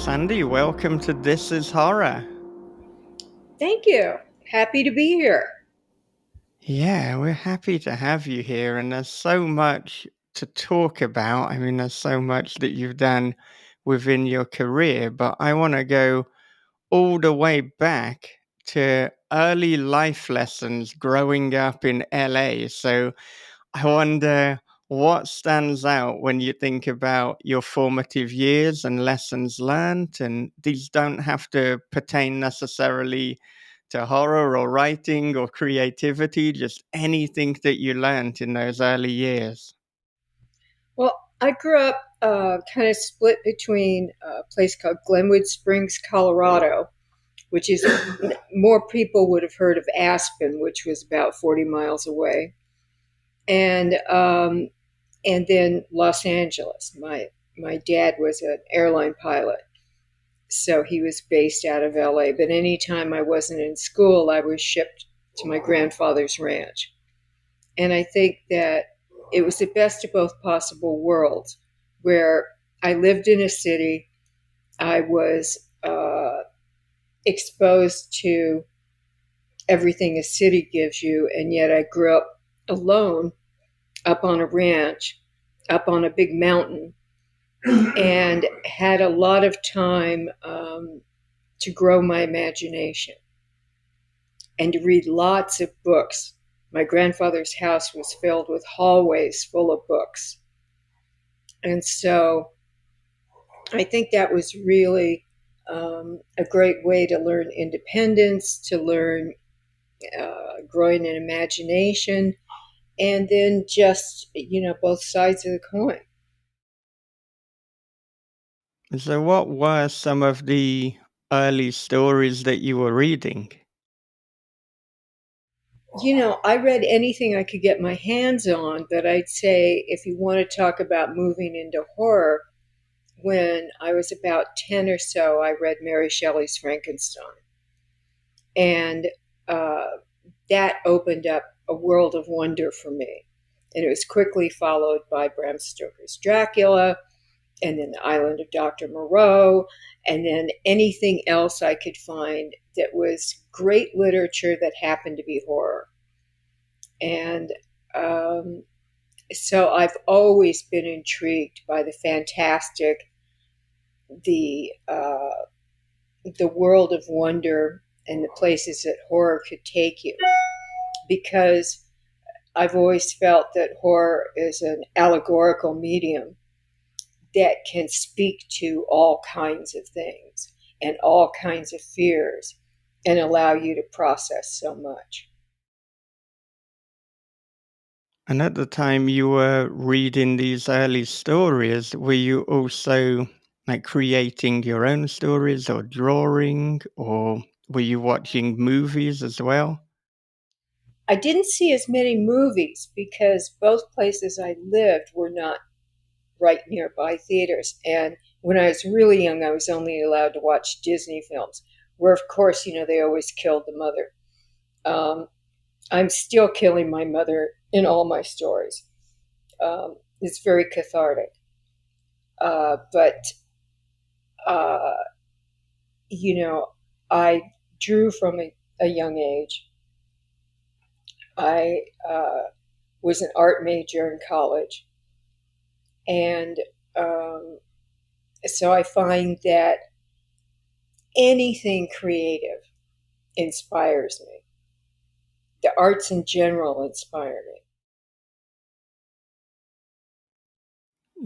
Sandy, welcome to This is Horror. Thank you. Happy to be here. Yeah, we're happy to have you here, and there's so much to talk about. I mean, there's so much that you've done within your career, but I want to go all the way back to early life lessons growing up in LA. So I wonder what stands out when you think about your formative years and lessons learned. And these don't have to pertain necessarily to horror or writing or creativity, just anything that you learned in those early years. Well, I grew up kind of split between a place called Glenwood Springs, Colorado, which is more people would have heard of Aspen, which was about 40 miles away, and um, and then Los Angeles. My dad was an airline pilot, so he was based out of LA. But anytime I wasn't in school, I was shipped to my grandfather's ranch. And I think that it was the best of both possible worlds, where I lived in a city, I was exposed to everything a city gives you, and yet I grew up alone up on a ranch, up on a big mountain, and had a lot of time to grow my imagination and to read lots of books. My grandfather's house was filled with hallways full of books. And so I think that was really a great way to learn independence, to learn growing an imagination, and then just, both sides of the coin. So, what were some of the early stories that you were reading? I read anything I could get my hands on, but I'd say if you want to talk about moving into horror, when I was about 10 or so, I read Mary Shelley's Frankenstein. And uh, that opened up a world of wonder for me. And it was quickly followed by Bram Stoker's Dracula, and then The Island of Dr. Moreau, and then anything else I could find that was great literature that happened to be horror. And um, so I've always been intrigued by the fantastic, the the world of wonder, and the places that horror could take you. Because I've always felt that horror is an allegorical medium that can speak to all kinds of things and all kinds of fears and allow you to process so much. And at the time you were reading these early stories, were you also like creating your own stories or drawing, or were you watching movies as well? I didn't see as many movies because both places I lived were not right nearby theaters. And when I was really young, I was only allowed to watch Disney films, where, of course, they always killed the mother. Um, I'm still killing my mother in all my stories. It's very cathartic. But, uh, you know, I drew from a young age. I was an art major in college. And um, so I find that anything creative inspires me. The arts in general inspire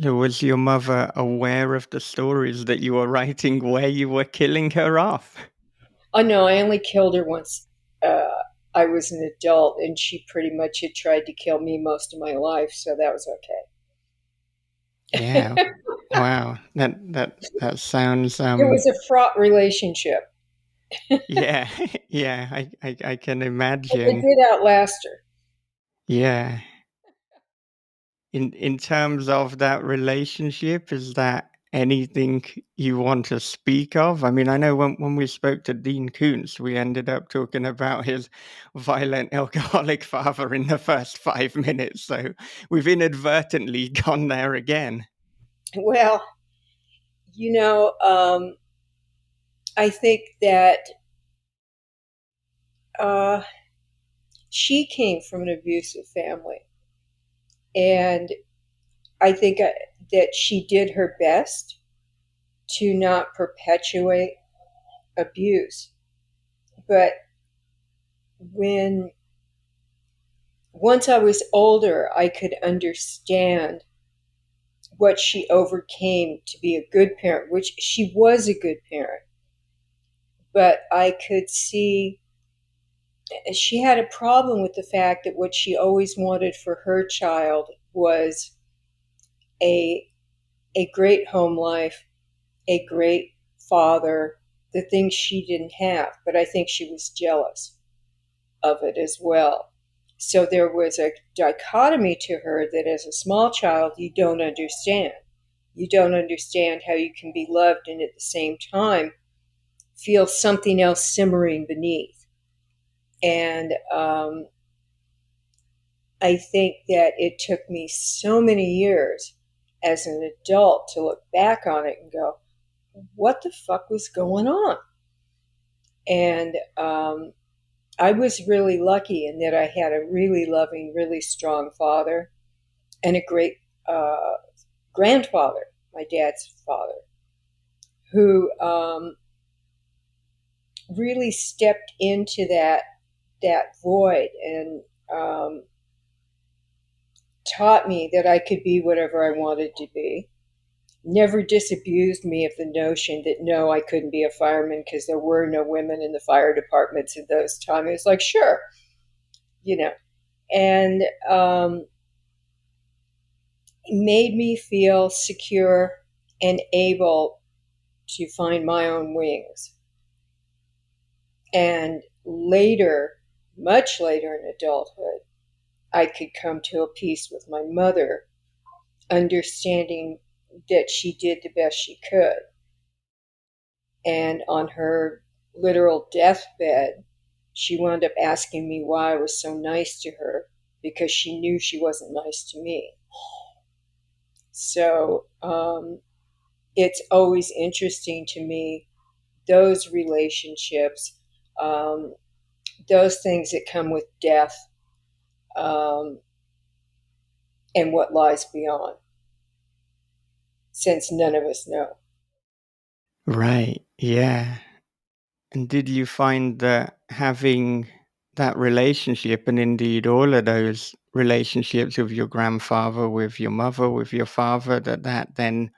me. Was your mother aware of the stories that you were writing where you were killing her off? Oh no, I only killed her once. I was an adult, and she pretty much had tried to kill me most of my life, so that was Yeah. okay. Wow. That sounds It was a fraught relationship, yeah, yeah, I can but it imagine. did outlast her. Yeah. In terms of that relationship, is that anything you want to speak of? I mean, I know when we spoke to Dean Koontz, we ended up talking about his violent alcoholic father in the first 5 minutes. So we've inadvertently gone there again. Well, you know, um, I think that uh, she came from an abusive family, and I think that she did her best to not perpetuate abuse. But when once I was older, I could understand what she overcame to be a good parent, which she was a good parent. But I could see she had a problem with the fact that what she always wanted for her child was a a great home life, a great father, the things she didn't have. But I think she was jealous of it as well. So there was a dichotomy to her that as a small child, you don't understand. You don't understand how you can be loved and at the same time feel something else simmering beneath. And I think that it took me so many years as an adult to look back on it and go, what the fuck was going on? And I was really lucky in that I had a really loving, really strong father and a great uh, grandfather, my dad's father, who really stepped into that void and taught me that I could be whatever I wanted to be. Never disabused me of the notion that no, I couldn't be a fireman because there were no women in the fire departments at those times. It was like, sure, you know, and made me feel secure and able to find my own wings. And later, much later in adulthood, I could come to a peace with my mother, understanding that she did the best she could. And on her literal deathbed, she wound up asking me why I was so nice to her because she knew she wasn't nice to me. So it's always interesting to me, those relationships, um, those things that come with death, um, and what lies beyond, since none of us know. Right. Yeah. And did you find that having that relationship, and indeed all of those relationships with your grandfather, with your mother, with your father, that then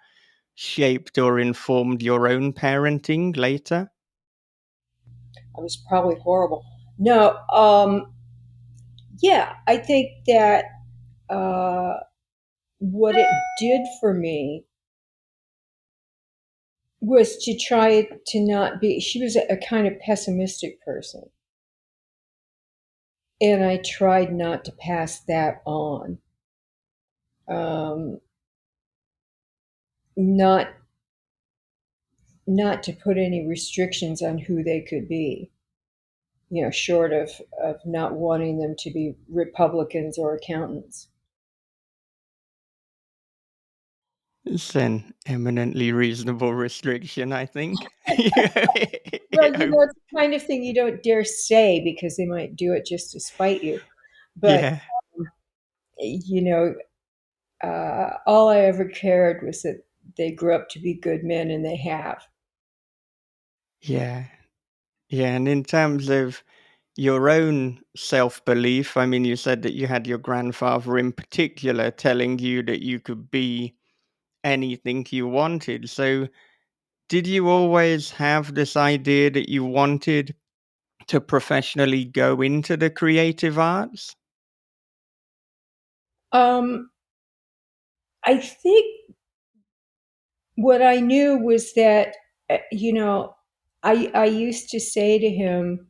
shaped or informed your own parenting later? I was probably horrible. No, yeah, I think that uh, what it did for me was to try to not be, she was a kind of pessimistic person. And I tried not to pass that on. Um, not not to put any restrictions on who they could be, short of not wanting them to be Republicans or accountants. It's an eminently reasonable restriction, I think. Well, I- it's the kind of thing you don't dare say because they might do it just to spite you. But, yeah, you know, all I ever cared was that they grew up to be good men, and they have. yeah, yeah. And in terms of your own self belief, I mean, you said that you had your grandfather in particular telling you that you could be anything you wanted. So, did you always have this idea that you wanted to professionally go into the creative arts? Um, I think what I knew was that, I used to say to him,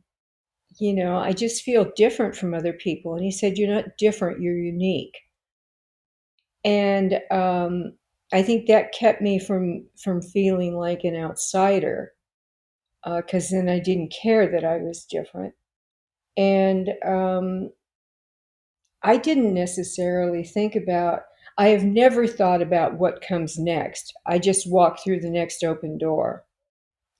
I just feel different from other people. And he said, you're not different, you're unique. And I think that kept me from feeling like an outsider, because then I didn't care that I was different. And I didn't necessarily think about, I have never thought about what comes next. I just walk through the next open door.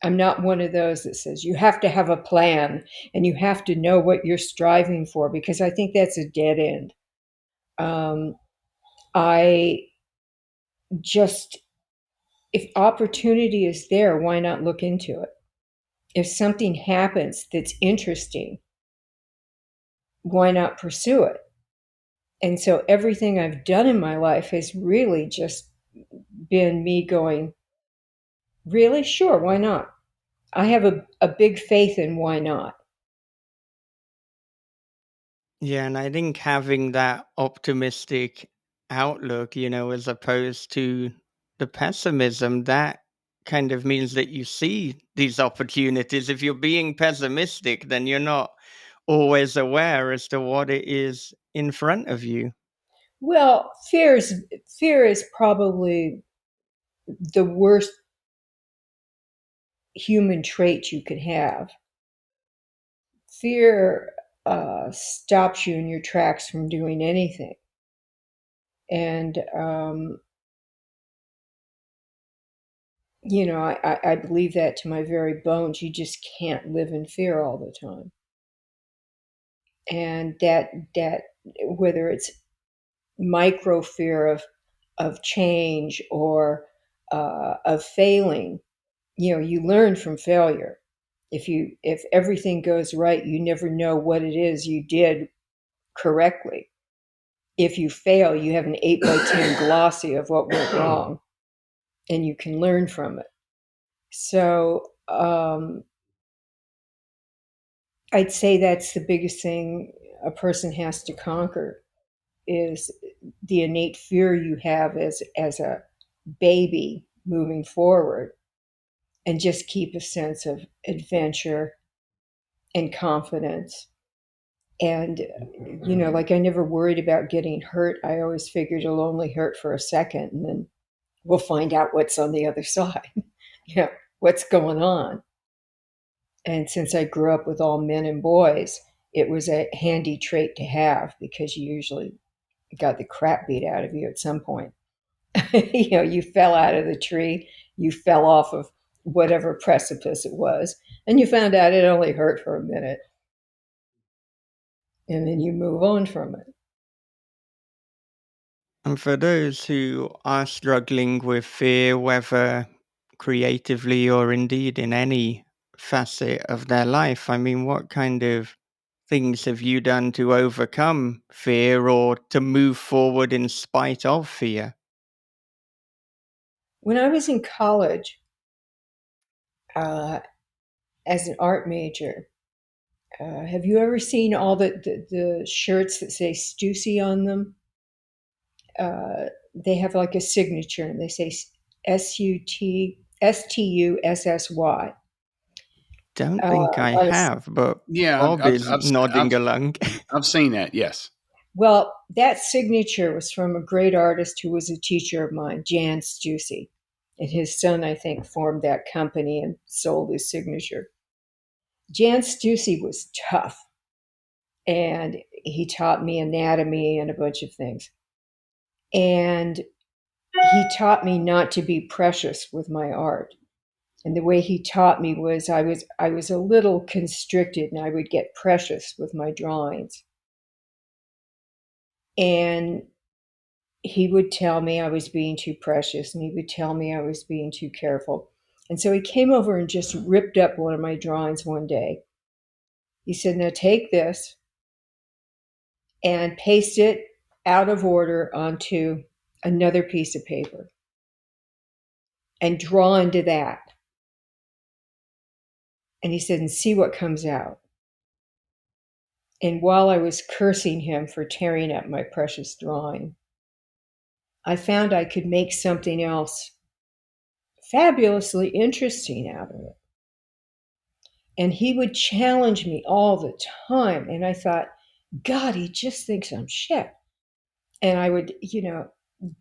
I'm not one of those that says you have to have a plan and you have to know what you're striving for, because I think that's a dead end. Um, I just, if opportunity is there, why not look into it? If something happens that's interesting, why not pursue it? And so everything I've done in my life has really just been me going, really? Sure, why not? I have a big faith in why not. Yeah, and I think having that optimistic outlook, as opposed to the pessimism, that kind of means that you see these opportunities. If you're being pessimistic, then you're not always aware as to what it is in front of you. Well, fear is probably the worst human trait you could have. Fear stops you in your tracks from doing anything. And, I believe that to my very bones. You just can't live in fear all the time. And that whether it's micro fear of change or of failing, you learn from failure. If everything goes right, you never know what it is you did correctly. If you fail, you have an 8 by 10 glossy of what went wrong, and you can learn from it. So I'd say that's the biggest thing a person has to conquer, is the innate fear you have as a baby moving forward, and just keep a sense of adventure and confidence. And, like, I never worried about getting hurt. I always figured it'll only hurt for a second, and then we'll find out what's on the other side, what's going on. And since I grew up with all men and boys, it was a handy trait to have, because you usually got the crap beat out of you at some point. You fell out of the tree, you fell off of whatever precipice it was, and you found out it only hurt for a minute, and then you move on from it. And for those who are struggling with fear, whether creatively or indeed in any facet of their life, I mean, what kind of things have you done to overcome fear or to move forward in spite of fear? When I was in college, uh, as an art major, have you ever seen all the shirts that say Stussy on them? They have like a signature, and they say STUSSY. Don't think I On a, have, but Yeah, Bob is nodding along. I've seen that. Yes. well, that signature was from a great artist who was a teacher of mine, Jan Stussy. And his son, I think, formed that company and sold his signature. Jan Stussy was tough, and he taught me anatomy and a bunch of things. And he taught me not to be precious with my art. And the way he taught me was I was a little constricted, and I would get precious with my drawings. And he would tell me I was being too precious, and he would tell me I was being too careful. And so he came over and just ripped up one of my drawings one day. He said, "Now take this and paste it out of order onto another piece of paper and draw into that." And he said, "And see what comes out." And while I was cursing him for tearing up my precious drawing, I found I could make something else fabulously interesting out of it. And he would challenge me all the time. And I thought, God, he just thinks I'm shit. And I would,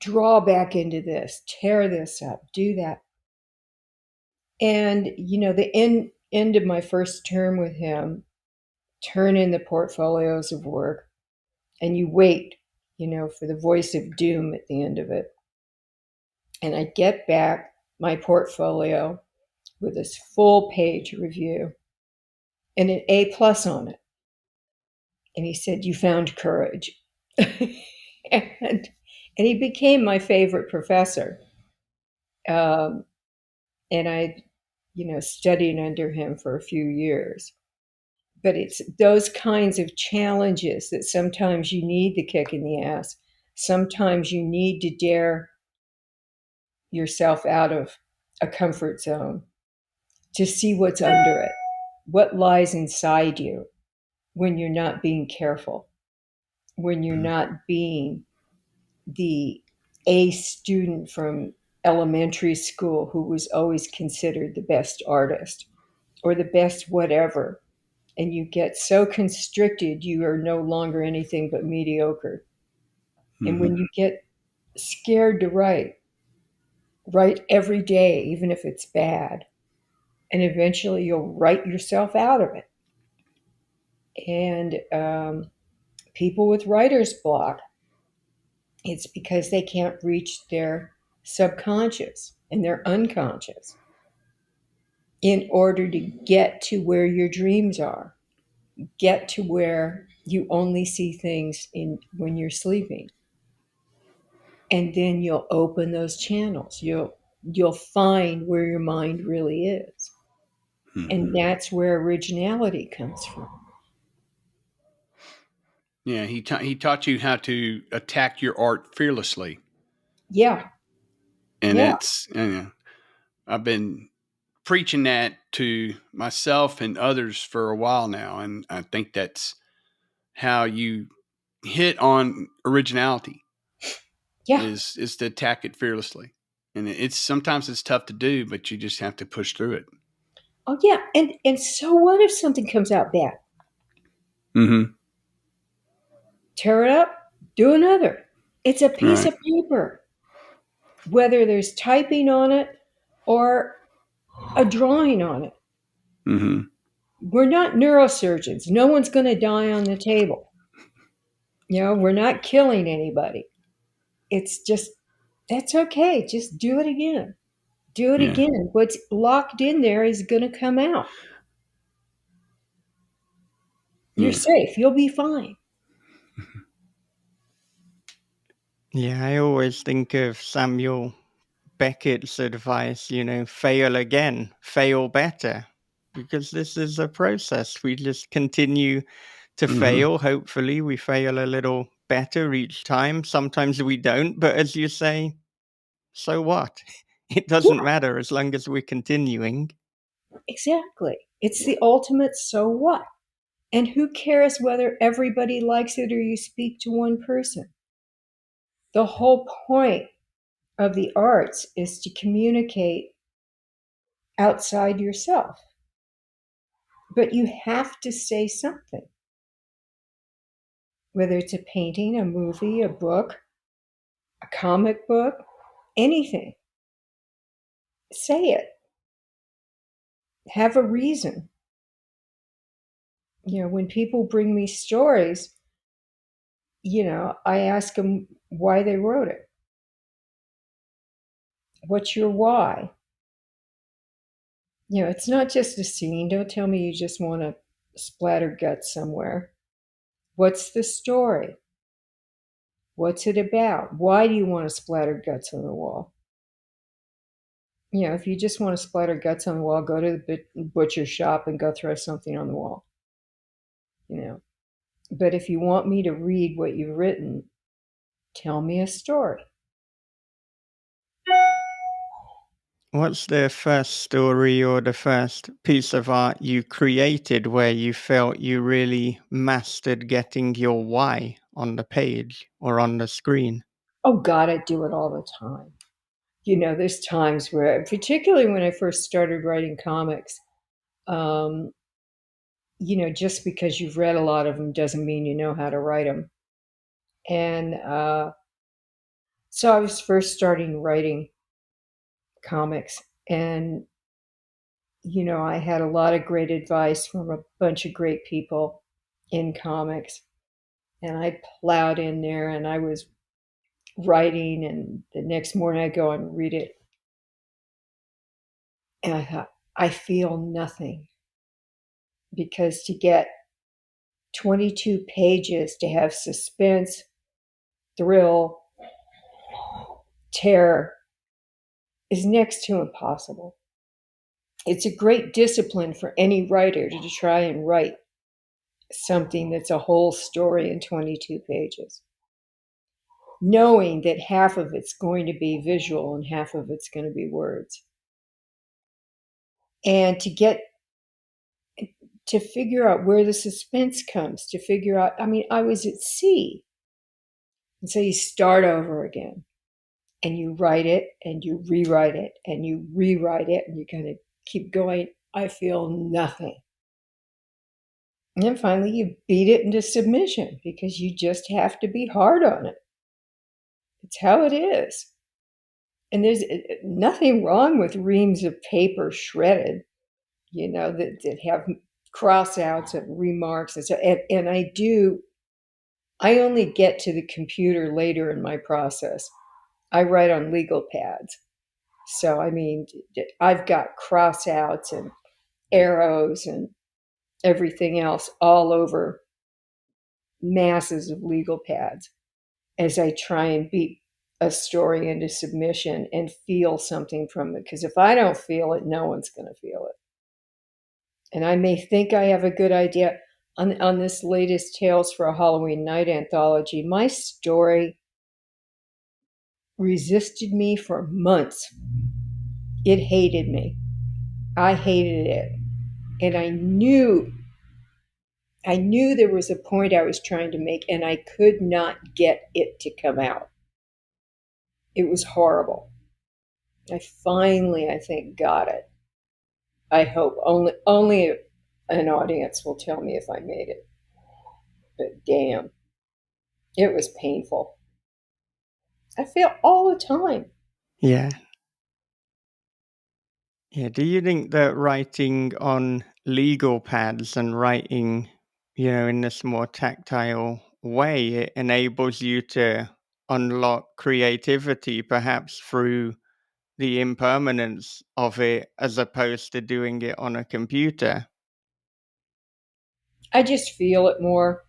draw back into this, tear this up, do that. And, the end of my first term with him, turn in the portfolios of work, and you wait, for the voice of doom at the end of it. And I get back my portfolio with this full page review and an A plus on it. And he said, "You found courage." and, and he became my favorite professor. Um, and I, studied under him for a few years. But it's those kinds of challenges that sometimes you need the kick in the ass. Sometimes you need to dare yourself out of a comfort zone to see what's under it, what lies inside you when you're not being careful, when you're not being the A student from elementary school who was always considered the best artist or the best whatever. And you get so constricted, you are no longer anything but mediocre. And Hmm. when you get scared to write every day, even if it's bad, and eventually you'll write yourself out of it. And people with writer's block, it's because they can't reach their subconscious and their unconscious in order to get to where your dreams are, get to where you only see things in when you're sleeping. And then you'll open those channels. You'll find where your mind really is. And Hmm. that's where originality comes from. Yeah, he taught you how to attack your art fearlessly, Yeah. and Yeah. I've been preaching that to myself and others for a while now, and I think that's how you hit on originality Yeah. is to attack it fearlessly. And it's sometimes it's tough to do, but you just have to push through it. Oh yeah. And so what if something comes out bad? Mm-hmm. Tear it up, do another. It's a piece Right. of paper. Whether there's typing on it or a drawing on it. Mm-hmm. We're not neurosurgeons. No one's going to die on the table. We're not killing anybody. It's just, that's okay. Just do it again. Do it Yeah. again. What's locked in there is going to come out. You're Yeah. safe. You'll be fine. Yeah, I always think of Samuel Beckett's advice, fail again, fail better. Because this is a process. We just continue to Mm-hmm. fail. Hopefully, we fail a little better each time. Sometimes we don't, but as you say, so what? It doesn't Yeah, matter as long as we're continuing. exactly. It's the ultimate so what? And who cares whether everybody likes it or you speak to one person? The whole point of the arts is to communicate outside yourself. But you have to say something, whether it's a painting, a movie, a book, a comic book, anything. Say it. Have a reason. When people bring me stories, I ask them why they wrote it. What's your why? It's not just a scene. Don't tell me you just want to splatter guts somewhere. What's the story? What's it about? Why do you want to splatter guts on the wall? If you just want to splatter guts on the wall, go to the butcher shop and go throw something on the wall. You know. But if you want me to read what you've written, tell me a story. What's the first story or the first piece of art you created where you felt you really mastered getting your why on the page or on the screen? Oh God, I do it all the time. There's times where, particularly when I first started writing comics, um, just because you've read a lot of them doesn't mean you know how to write them. And so I was first starting writing comics, and I had a lot of great advice from a bunch of great people in comics, and I plowed in there, and I was writing, and the next morning I go and read it, and I thought, I feel nothing, because to get 22 pages to have suspense, thrill, terror is next to impossible. It's a great discipline for any writer to try and write something that's a whole story in 22 pages, knowing that half of it's going to be visual and half of it's going to be words. And to figure out where the suspense comes, to figure out, I mean, I was at sea. And so you start over again, and you write it and you rewrite it and you rewrite it, and you kind of keep going. I feel nothing. And then finally you beat it into submission, because you just have to be hard on it. It's how it is. And there's nothing wrong with reams of paper shredded, that have cross-outs and remarks. And so, and I only get to the computer later in my process. I write on legal pads. So, I mean, I've got cross-outs and arrows and everything else all over masses of legal pads as I try and beat a story into submission and feel something from it. Because if I don't feel it, no one's going to feel it. And I may think I have a good idea. On this latest Tales for a Halloween Night anthology, my story resisted me for months. It hated me. I hated it. And I knew there was a point I was trying to make, and I could not get it to come out. It was horrible. I finally, I think, got it. I hope only an audience will tell me if I made it. But damn, it was painful. I feel all the time. Yeah. Yeah. Do you think that writing on legal pads and writing, in this more tactile way, it enables you to unlock creativity perhaps through the impermanence of it as opposed to doing it on a computer? I just feel it more,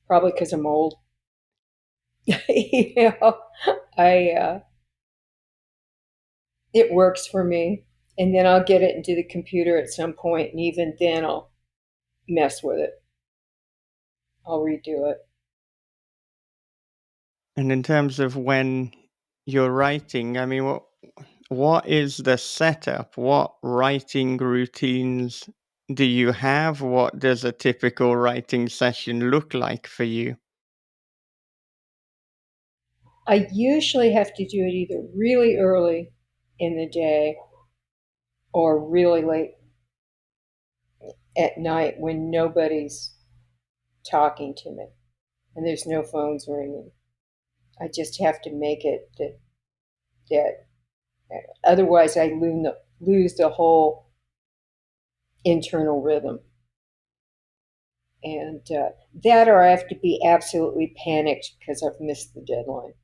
probably because I'm old. you know, I it works for me, and then I'll get it into the computer at some point, and even then I'll mess with it. I'll redo it. And in terms of when you're writing, I mean, what is the setup? What writing routines do you have? What does a typical writing session look like for you? I usually have to do it either really early in the day or really late at night when nobody's talking to me and there's no phones ringing. I just have to make it that otherwise I lose the whole internal rhythm. And that, or I have to be absolutely panicked because I've missed the deadline.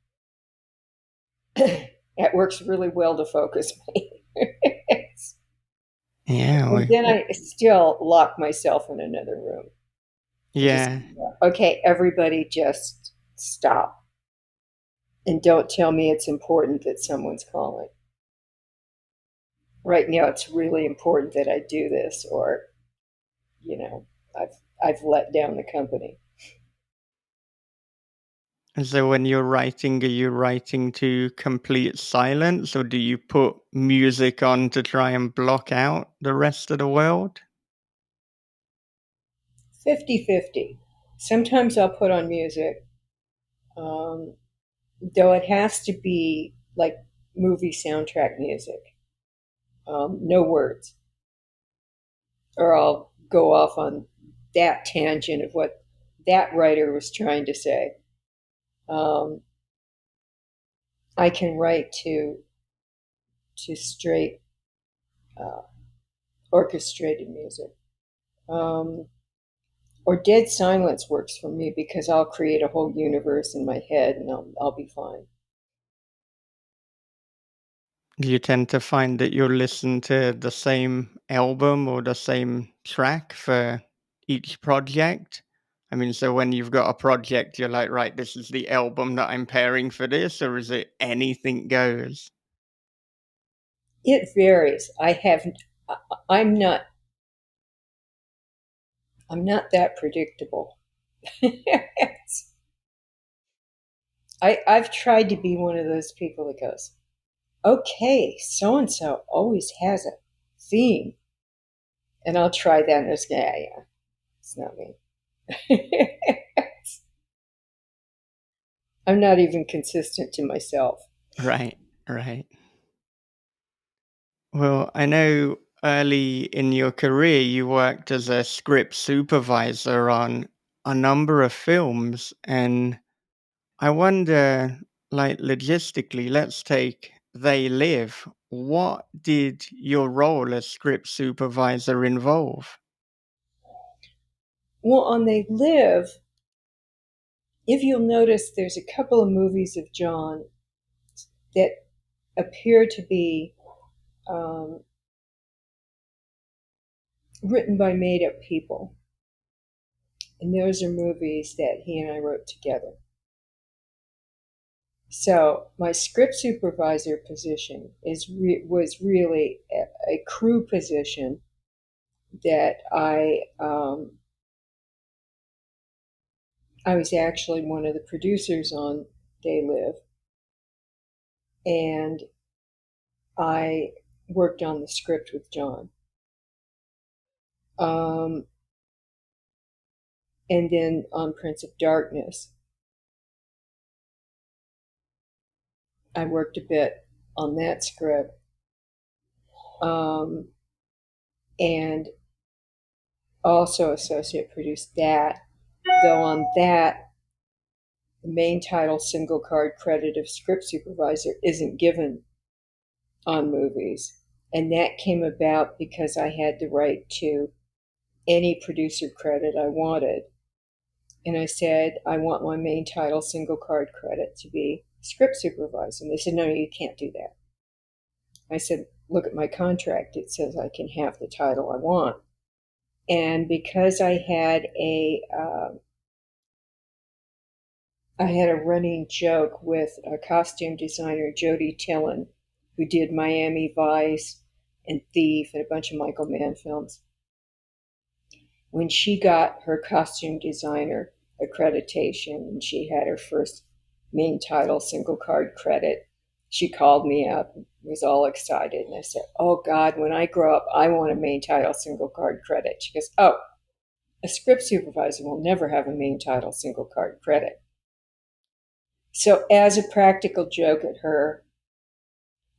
That works really well to focus me. Yeah, And then I still lock myself in another room. I just, yeah. okay, everybody just stop. And don't tell me it's important that someone's calling. Right now, it's really important that I do this, or, you know, I've let down the company. And so when you're writing, are you writing to complete silence or do you put music on to try and block out the rest of the world? 50-50. Sometimes I'll put on music, um, though it has to be like movie soundtrack music, no words, or I'll go off on that tangent of what that writer was trying to say. Um, I can write to straight uh, orchestrated music. Um, or dead silence works for me because I'll create a whole universe in my head and I'll be fine. Do you tend to find that you'll listen to the same album or the same track for each project? I mean, so when you've got a project, you're like, right, this is the album that I'm pairing for this, or is it anything goes? It varies. I'm not, I'm not that predictable. I've tried to be one of those people that goes, okay, so and so always has a theme, and I'll try that, and it's yeah, it's not me. I'm not even consistent to myself. Right, right. Well, I know early in your career you worked as a script supervisor on a number of films, and I wonder, like logistically, let's take They Live. What did your role as script supervisor involve? Well, on They Live, if you'll notice, there's a couple of movies of John that appear to be um, written by made up people. And those are movies that he and I wrote together. So my script supervisor position was really a crew position that I was actually one of the producers on They Live, and I worked on the script with John. Um, and then on Prince of Darkness, I worked a bit on that script, um, and also associate produced that. Though on that, the main title single card credit of script supervisor isn't given on movies. And that came about because I had the right to any producer credit I wanted. And I said, I want my main title single card credit to be script supervisor. And they said, no, you can't do that. I said, look at my contract. It says I can have the title I want. And because I had a running joke with a costume designer, Jody Tillen, who did Miami Vice and Thief and a bunch of Michael Mann films. When she got her costume designer accreditation and she had her first main title single card credit, she called me up and was all excited. And I said, oh God, when I grow up, I want a main title single card credit. She goes, oh, a script supervisor will never have a main title single card credit. So, as a practical joke at her,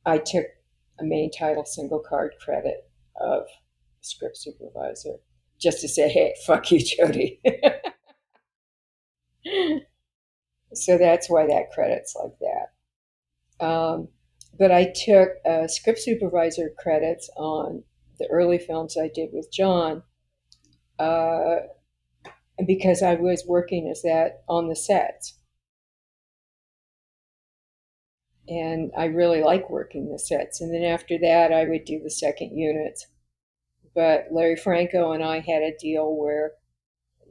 I took a main title single card credit of script supervisor just to say, hey, fuck you, Jody. So that's why that credit's like that. But I took script supervisor credits on the early films I did with John uh, because I was working as that on the sets. And I really like working the sets. And then after that, I would do the second units. But Larry Franco and I had a deal where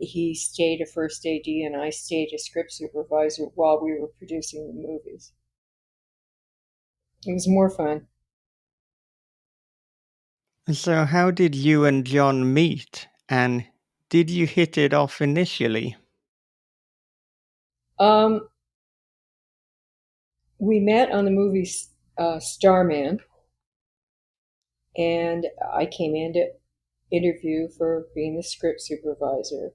he stayed a first AD and I stayed a script supervisor while we were producing the movies. It was more fun. So, how did you and John meet? And did you hit it off initially? Um, we met on the movie Starman, and I came in to interview for being the script supervisor.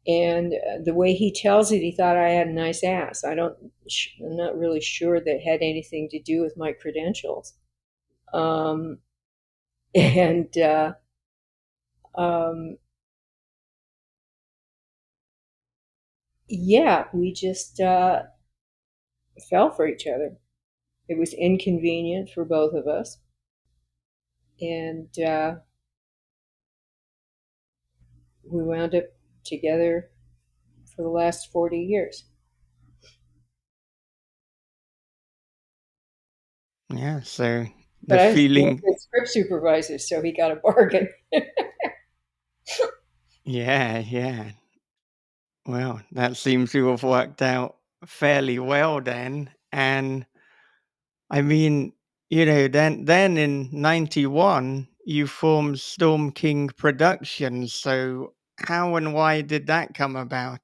And the way he tells it, he thought I had a nice ass. I'm not really sure that had anything to do with my credentials. Um, and um, yeah, we just fell for each other. It was inconvenient for both of us, and we wound up together for the last 40 years. Yeah, so But the I was a feeling, good script supervisor, so he got a bargain. yeah, yeah. Well, that seems to have worked out fairly well then. And I mean, then in 91 you formed Storm King Productions. So how and why did that come about?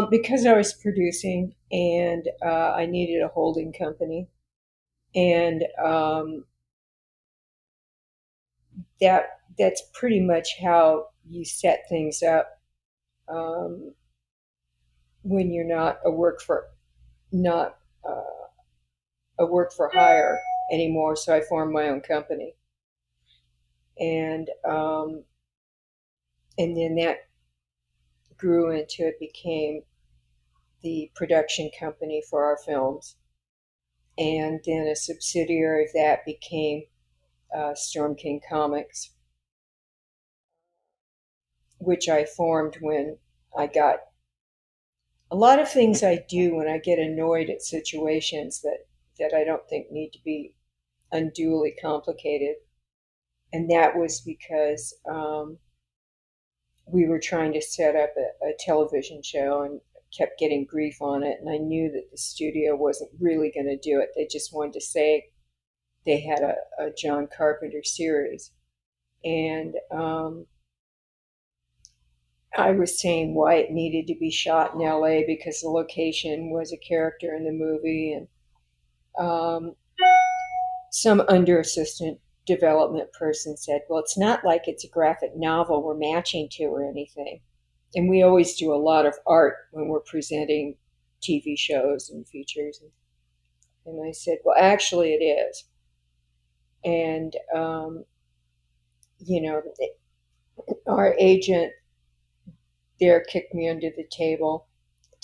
Because I was producing and I needed a holding company. And that's pretty much how you set things up um, when you're not a work for hire anymore. So I formed my own company, and then that grew into it became the production company for our films, and then a subsidiary of that became Storm King Comics, which I formed when I got a lot of things I do when I get annoyed at situations that I don't think need to be unduly complicated. And that was because we were trying to set up a television show and kept getting grief on it. And I knew that the studio wasn't really going to do it. They just wanted to say they had a John Carpenter series. And I was saying why it needed to be shot in LA because the location was a character in the movie. And um, some under assistant development person said, well, it's not like it's a graphic novel we're matching to or anything. And we always do a lot of art when we're presenting TV shows and features. And I said, well, actually, it is. And, you know, our agent there kicked me under the table.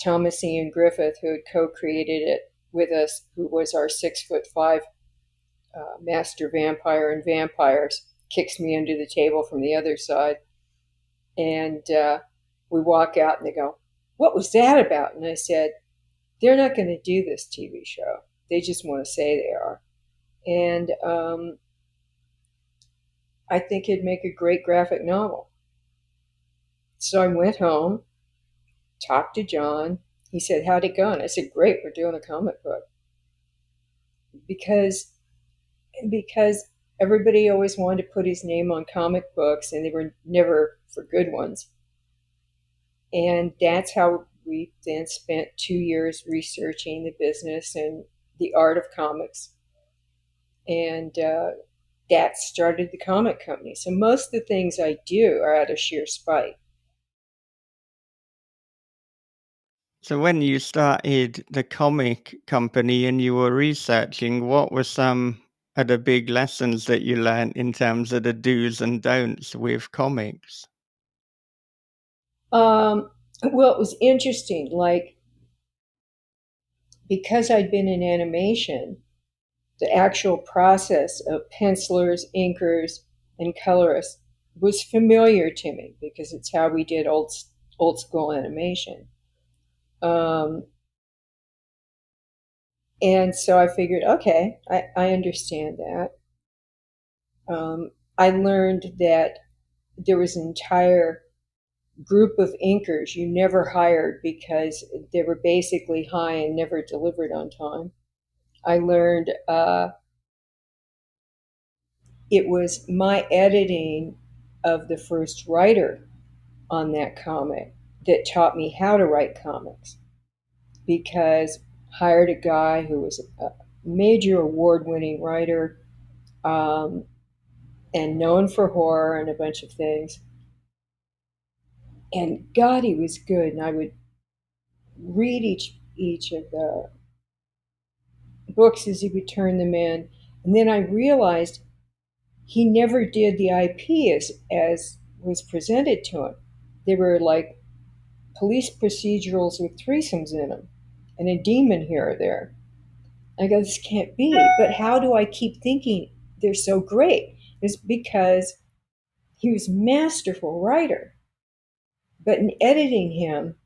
Thomas Ian Griffith, who had co created it with us, who was our 6'5" master vampire in vampires, kicks me under the table from the other side. And we walk out and they go, what was that about? And I said, they're not going to do this TV show. They just want to say they are. And I think it'd make a great graphic novel. So I went home, talked to John. He said, how'd it go? And I said, great, we're doing a comic book. Because everybody always wanted to put his name on comic books and they were never for good ones. And that's how we then spent 2 years researching the business and the art of comics. And that started the comic company. So most of the things I do are out of sheer spite. So when you started the comic company and you were researching, what were some of the big lessons that you learned in terms of the do's and don'ts with comics? Um, well, it was interesting. Like, because I'd been in animation, the actual process of pencilers, inkers, and colorists was familiar to me because it's how we did old school animation. Um, and so I figured, okay, I understand that. I learned that there was an entire group of inkers you never hired because they were basically high and never delivered on time. I learned it was my editing of the first writer on that comic that taught me how to write comics because hired a guy who was a major award-winning writer um, and known for horror and a bunch of things. And God, he was good. And I would read each of the books as he would turn them in, and then I realized he never did the IP as was presented to him. They were like police procedurals with threesomes in them, and a demon here or there. I go, this can't be. But how do I keep thinking they're so great? It's because he was a masterful writer. But in editing him,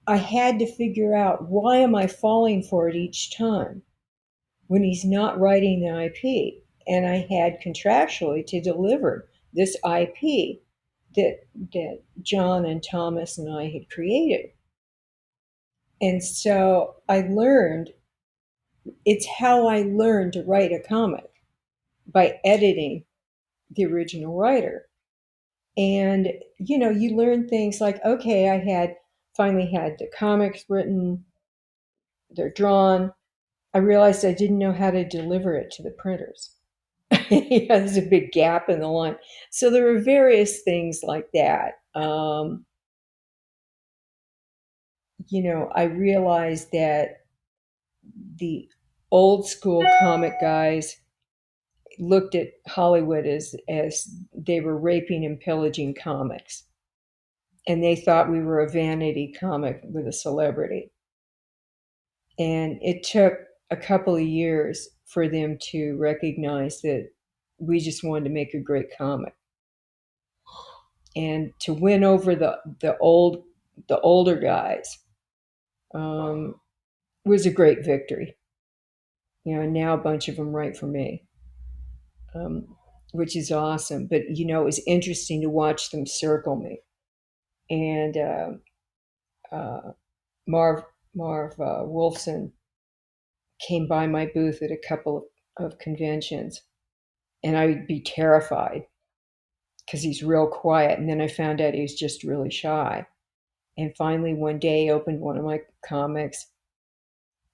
I had to figure out why am I falling for it each time? when he's not writing the IP. And I had contractually to deliver this IP that John and Thomas and I had created. And so I learned, it's how I learned to write a comic, by editing the original writer. And you learn things like, okay, I had finally had the comics written, they're drawn. I realized I didn't know how to deliver it to the printers. There's a big gap in the line. So there were various things like that. I realized that the old school comic guys looked at Hollywood as they were raping and pillaging comics. And they thought we were a vanity comic with a celebrity. And it took a couple of years for them to recognize that we just wanted to make a great comic. And to win over the older guys was a great victory. Now a bunch of them write for me, which is awesome. But it was interesting to watch them circle me. And Marv Wolfson came by my booth at a couple of conventions, and I would be terrified because he's real quiet. And then I found out he was just really shy. And finally, one day, he opened one of my comics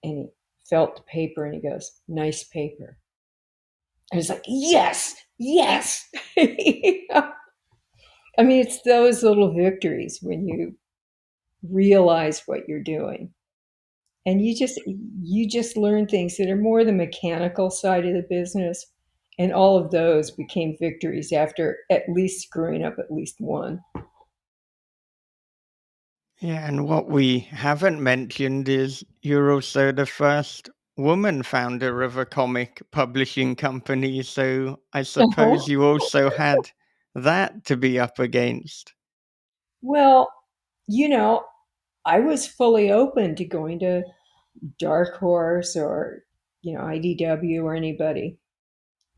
and he felt the paper and he goes, "Nice paper." I was like, yes, yes. I mean, it's those little victories when you realize what you're doing. And you just learn things that are more the mechanical side of the business. And all of those became victories after at least screwing up at least one. Yeah, and what we haven't mentioned is you're also the first woman founder of a comic publishing company, so I suppose you also had that to be up against. Well, you know, I was fully open to going to Dark Horse or, IDW or anybody.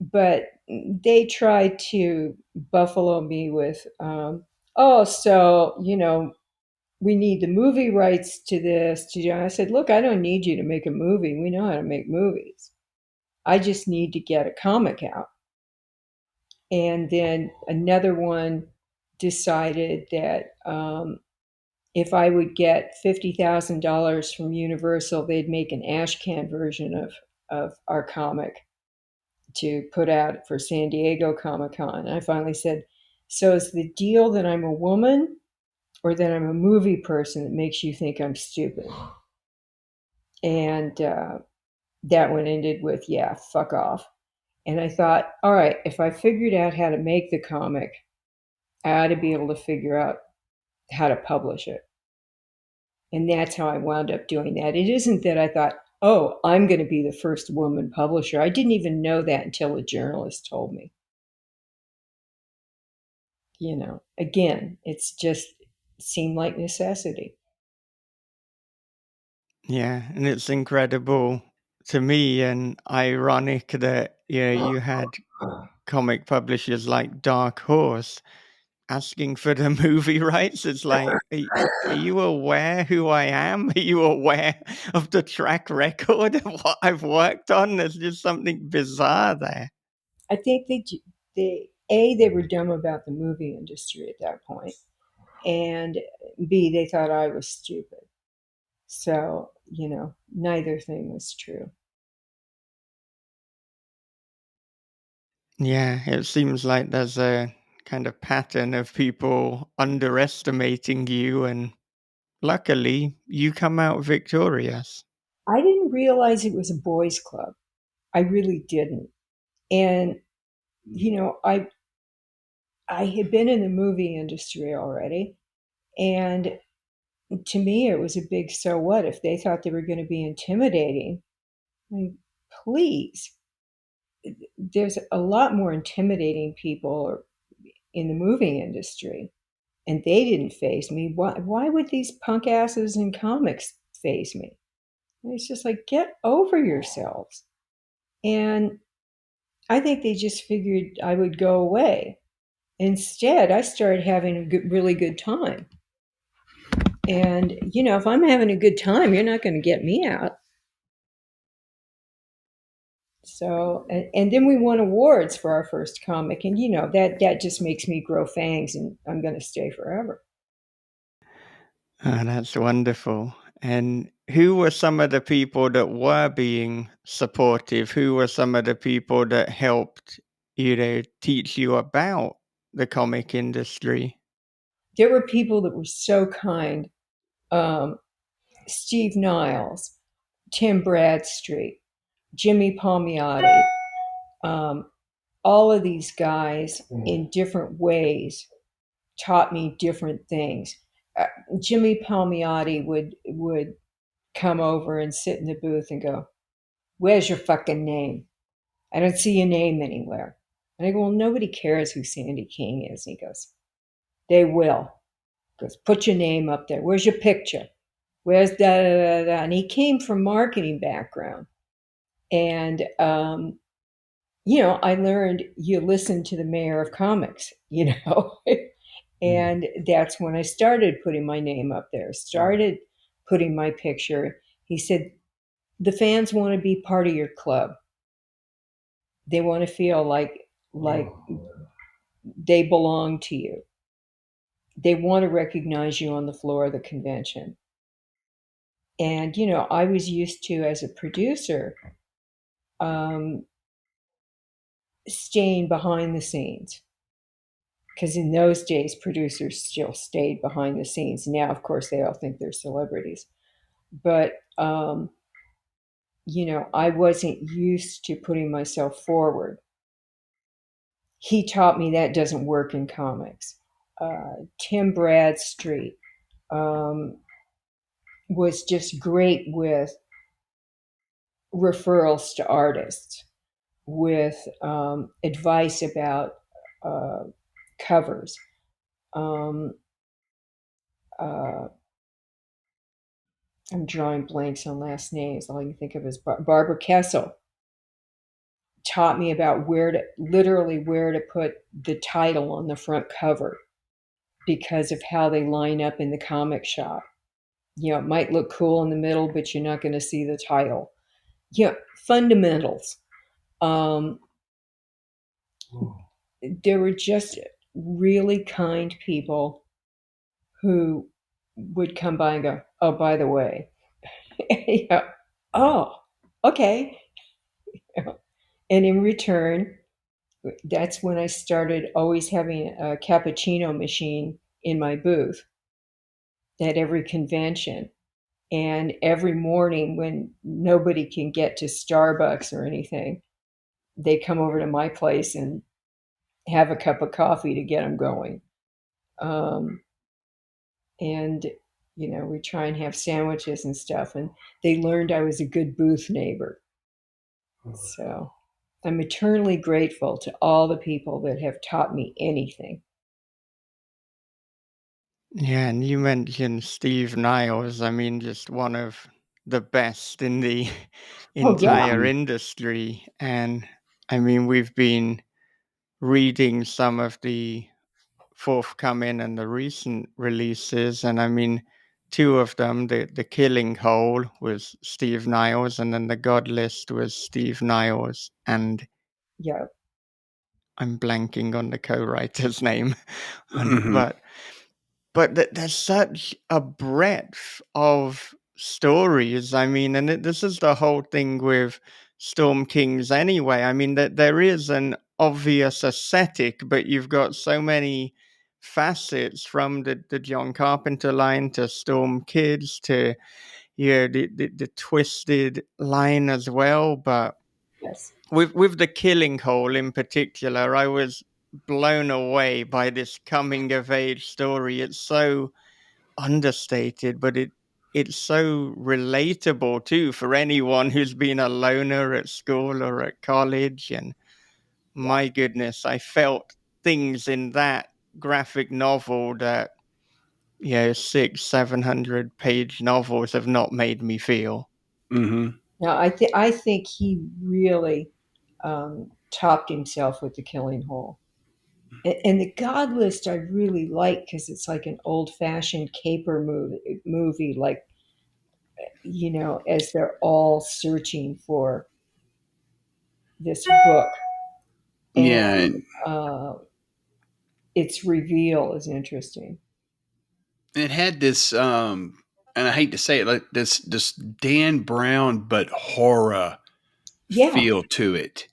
But they tried to buffalo me with, oh, so, we need the movie rights to this. I said, look, I don't need you to make a movie. We know how to make movies. I just need to get a comic out. And then another one decided that if I would get $50,000 from Universal, they'd make an ashcan version of our comic to put out for San Diego Comic Con. And I finally said, so is the deal that I'm a woman or that I'm a movie person that makes you think I'm stupid? And that one ended with, yeah, fuck off. And I thought, all right, if I figured out how to make the comic, I ought to be able to figure out how to publish it. And that's how I wound up doing that. It isn't that I thought, oh, I'm going to be the first woman publisher. I didn't even know that until a journalist told me. Again, it's just seemed like necessity. Yeah, and it's incredible to me and ironic that you had comic publishers like Dark Horse asking for the movie rights. It's like, are you aware who I am? Are you aware of the track record of what I've worked on? There's just something bizarre there. I think they were dumb about the movie industry at that point, and B, they thought I was stupid. So, neither thing was true. Yeah, it seems like there's a kind of pattern of people underestimating you, and luckily you come out victorious. I didn't realize it was a boys' club. I really didn't. And, I had been in the movie industry already. And to me, it was a big so what if they thought they were going to be intimidating. I mean, please. There's a lot more intimidating people in the movie industry, and they didn't face me. Why would these punk asses in comics face me? And it's just like, get over yourselves. And I think they just figured I would go away. Instead, I started having a really good time. And, if I'm having a good time, you're not going to get me out. So, and then we won awards for our first comic. And, that just makes me grow fangs, and I'm going to stay forever. Oh, that's wonderful. And who were some of the people that were being supportive? Who were some of the people that helped, teach you about the comic industry? There were people that were so kind. Um, Steve Niles, Tim Bradstreet, Jimmy Palmiotti, um, all of these guys in different ways taught me different things. Uh, Jimmy Palmiotti would come over and sit in the booth and go, "Where's your fucking name? I don't see your name anywhere." And I go, "Well, nobody cares who Sandy King is." And he goes, "They will." He goes, "Put your name up there. Where's your picture? Where's da da da da?" And he came from marketing background, and I learned you listen to the mayor of comics, and that's when I started putting my name up there. Started putting my picture. He said, "The fans want to be part of your club. They want to feel like they belong to you. They want to recognize you on the floor of the convention." And I was used to, as a producer, um, staying behind the scenes, because in those days producers still stayed behind the scenes. Now, of course, they all think they're celebrities, but I wasn't used to putting myself forward. He taught me that doesn't work in comics. Tim Bradstreet um, was just great with referrals to artists, with advice about uh, covers. Um, uh, I'm drawing blanks on last names. All I can think of is Barbara Kessel taught me about where to put the title on the front cover because of how they line up in the comic shop. It might look cool in the middle, but you're not going to see the title. Fundamentals. Um, there were just really kind people who would come by and go, "Oh, by the way," yeah, "Oh, okay." And in return, that's when I started always having a cappuccino machine in my booth at every convention. And every morning when nobody can get to Starbucks or anything, they come over to my place and have a cup of coffee to get them going. Um, and, we try and have sandwiches and stuff. And they learned I was a good booth neighbor. So I'm eternally grateful to all the people that have taught me anything. Yeah, and you mentioned Steve Niles. I mean, just one of the best in the Oh, yeah. entire industry. And I mean, we've been reading some of the forthcoming and the recent releases, and I mean, two of them, the Killing Hole was Steve Niles, and then the God List was Steve Niles, and Yeah. I'm blanking on the co-writer's name, Hmm. but there's such a breadth of stories. I mean, and this is the whole thing with Storm Kings anyway. I mean, that there is an obvious aesthetic, but you've got so many facets from the John Carpenter line to Storm Kids to the twisted line as well. But Yes. with the Killing Hole in particular, I was blown away by this coming of age story. It's so understated, but it's so relatable too for anyone who's been a loner at school or at college. And Yeah. my goodness, I felt things in that graphic novel that 600-700 page novels have not made me feel. Hmm. Now, I think he really topped himself with The Killing Hole. And the God List I really like because it's like an old fashioned caper movie, like, as they're all searching for this book. Yeah, And and uh, its reveal is interesting. it had this and I hate to say it, like this Dan Brown but horror Yeah. feel to it.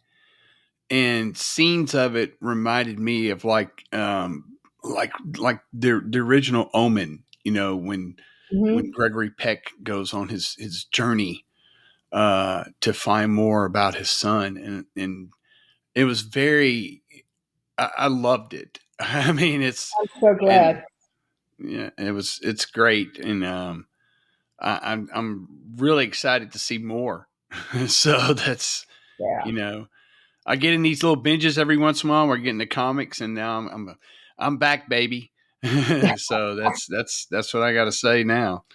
And scenes of it reminded me of like the original Omen, when Hmm. Gregory Peck goes on his journey to find more about his son, and it was very I loved it. I mean, I'm so and glad. yeah, it's great, and I'm really excited to see more. So that's Yeah. you know I get in these little binges every once in a while. We're getting the comics, and now I'm back, baby. So that's what I got to say now.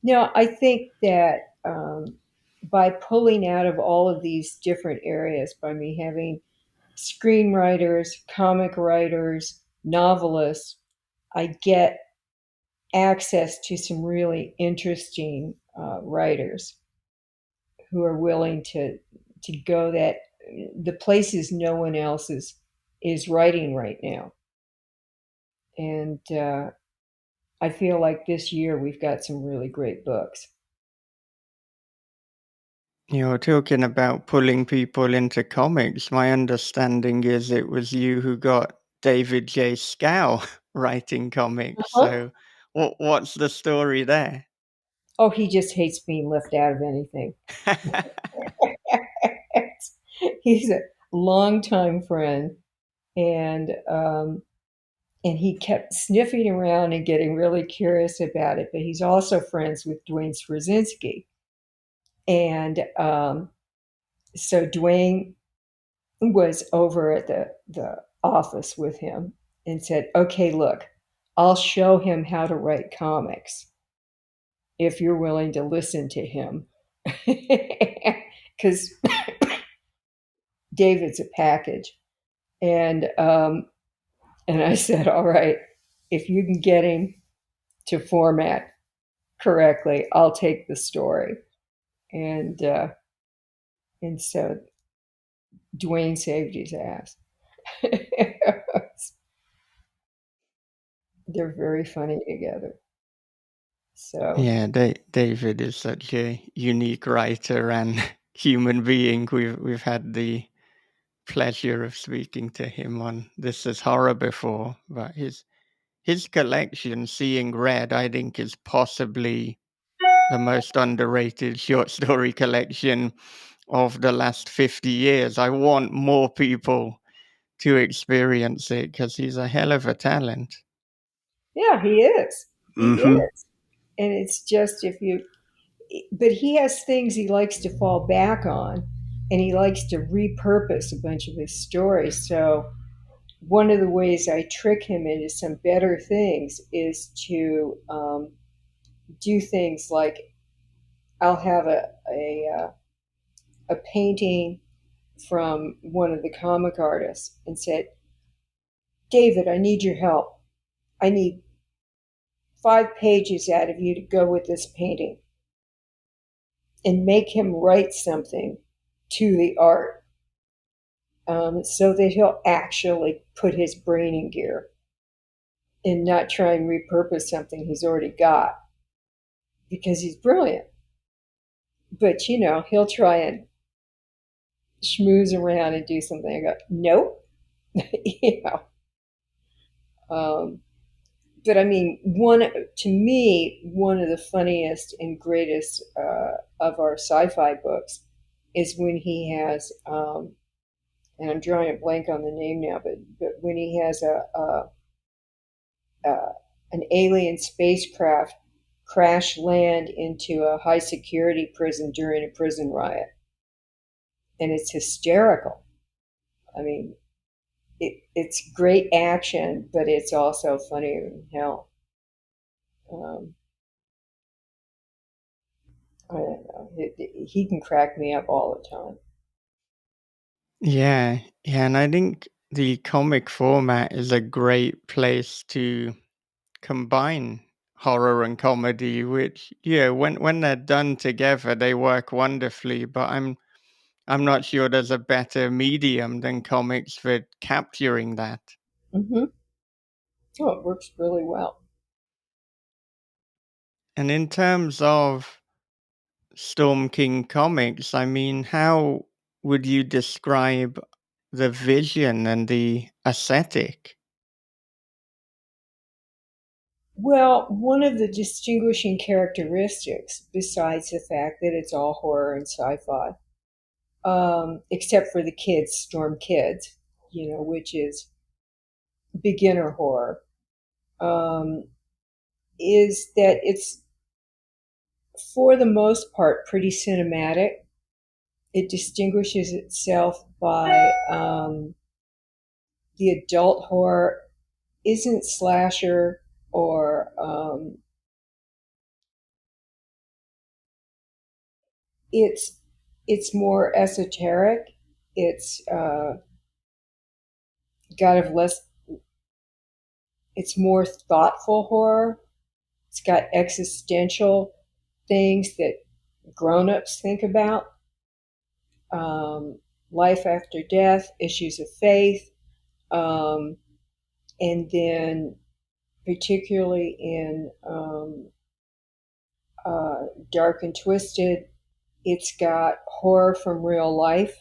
No, I think that by pulling out of all of these different areas, by me having screenwriters, comic writers, novelists, I get access to some really interesting writers who are willing to go that the places no one else is writing right now. And I feel like this year we've got some really great books. You're talking about pulling people into comics. My understanding is it was you who got David J. Scow writing comics. Uh-huh. So, what's the story there? Oh, he just hates being left out of anything. He's a longtime friend, and and he kept sniffing around and getting really curious about it. But he's also friends with Dwayne Straczynski, and so Dwayne was over at the office with him and said, "Okay, look, I'll show him how to write comics if you're willing to listen to him." Because David's a package. And I said, "All right, if you can get him to format correctly, I'll take the story." And so Dwayne saved his ass. They're very funny together. So Yeah, David is such a unique writer and human being. We've had the pleasure of speaking to him on This Is Horror before, but his collection, Seeing Red, I think is possibly the most underrated short story collection of the last 50 years. I want more people to experience it because he's a hell of a talent. yeah, he is. He Mm-hmm. is. And it's just if you, but he has things he likes to fall back on, and he likes to repurpose a bunch of his stories. So one of the ways I trick him into some better things is to do things like I'll have a painting from one of the comic artists and said, "David, I need your help. I need 5 pages out of you to go with this painting," and make him write something to the art, so that he'll actually put his brain in gear and not try and repurpose something he's already got because he's brilliant. But he'll try and schmooze around and do something. I go, nope. you know. Um, but I mean, to me, one of the funniest and greatest of our sci-fi books is when he has, and I'm drawing a blank on the name now, but when he has an alien spacecraft crash land into a high security prison during a prison riot, and it's hysterical. I mean, it's great action, but it's also funnier than hell. Um, I don't know. He can crack me up all the time. Yeah, yeah, and I think the comic format is a great place to combine horror and comedy, which, yeah, when they're done together, they work wonderfully. But I'm not sure there's a better medium than comics for capturing that. Hmm. Oh, it works really well. And in terms of Storm King comics, I mean, how would you describe the vision and the aesthetic? Well, one of the distinguishing characteristics, besides the fact that it's all horror and sci-fi, except for the kids, Storm Kids, which is beginner horror, um, is that it's, for the most part, pretty cinematic. It distinguishes itself by the adult horror isn't slasher or it's it's more esoteric. It's got a less. It's more thoughtful horror. It's got existential things that grown-ups think about, um, life after death, issues of faith, um, and then particularly in Dark and Twisted, it's got horror from real life,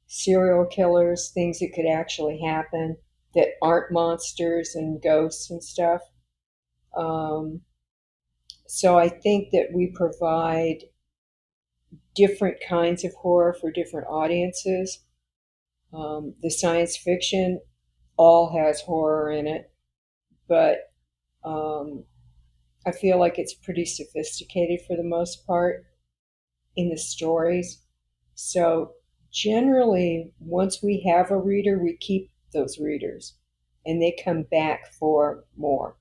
serial killers, things that could actually happen that aren't monsters and ghosts and stuff. Um, so I think that we provide different kinds of horror for different audiences. The science fiction all has horror in it, but um, I feel like it's pretty sophisticated for the most part in the stories. So generally, once we have a reader, we keep those readers and they come back for more.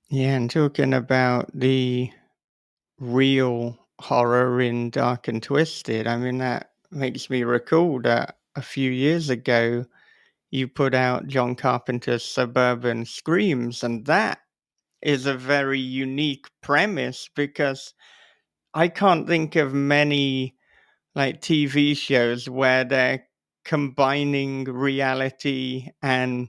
Yeah, and talking about the real horror in Dark and Twisted, I mean, that makes me recall that a few years ago you put out John Carpenter's Suburban Screams, and that is a very unique premise because I can't think of many like TV shows where they're combining reality and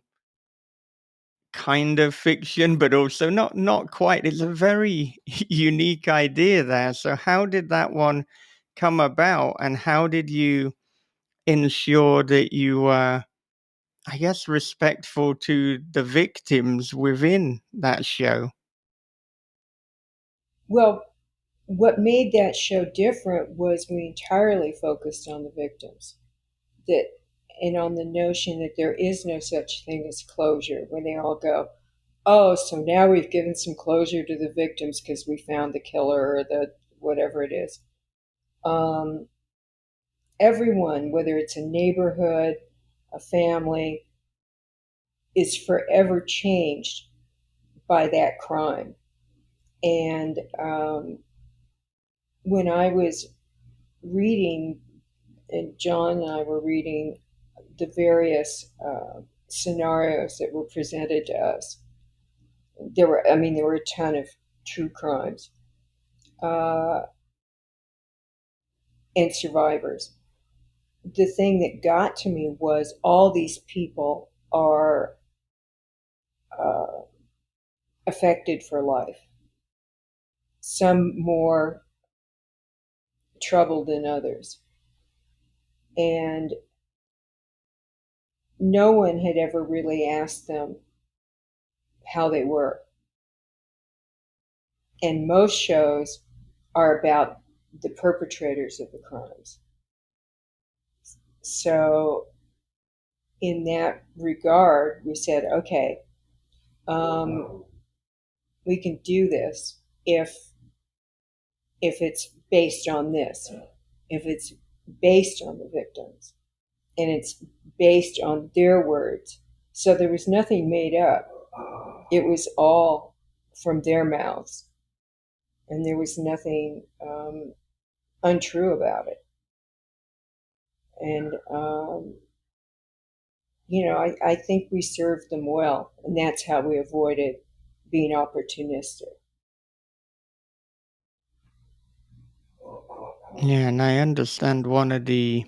kind of fiction, but also not quite. It's a very unique idea there. So how did that one come about, and how did you ensure that you were, I guess, respectful to the victims within that show? Well, what made that show different was we entirely focused on the victims, that and on the notion that there is no such thing as closure, when they all go, oh, so now we've given some closure to the victims because we found the killer or the whatever it is. Um, Everyone, whether it's a neighborhood, a family, is forever changed by that crime. And when I was reading, and John and I were reading the various scenarios that were presented to us, there were a ton of true crimes uh, and survivors. The thing that got to me was all these people are uh, affected for life, some more troubled than others. And no one had ever really asked them how they were. And most shows are about the perpetrators of the crimes. So, in that regard, we said, okay, um, we can do this if it's based on this, if it's based on the victims, and it's based on their words. So there was nothing made up. It was all from their mouths, and there was nothing untrue about it. And, I think we served them well, and that's how we avoided being opportunistic. Yeah, and I understand one of the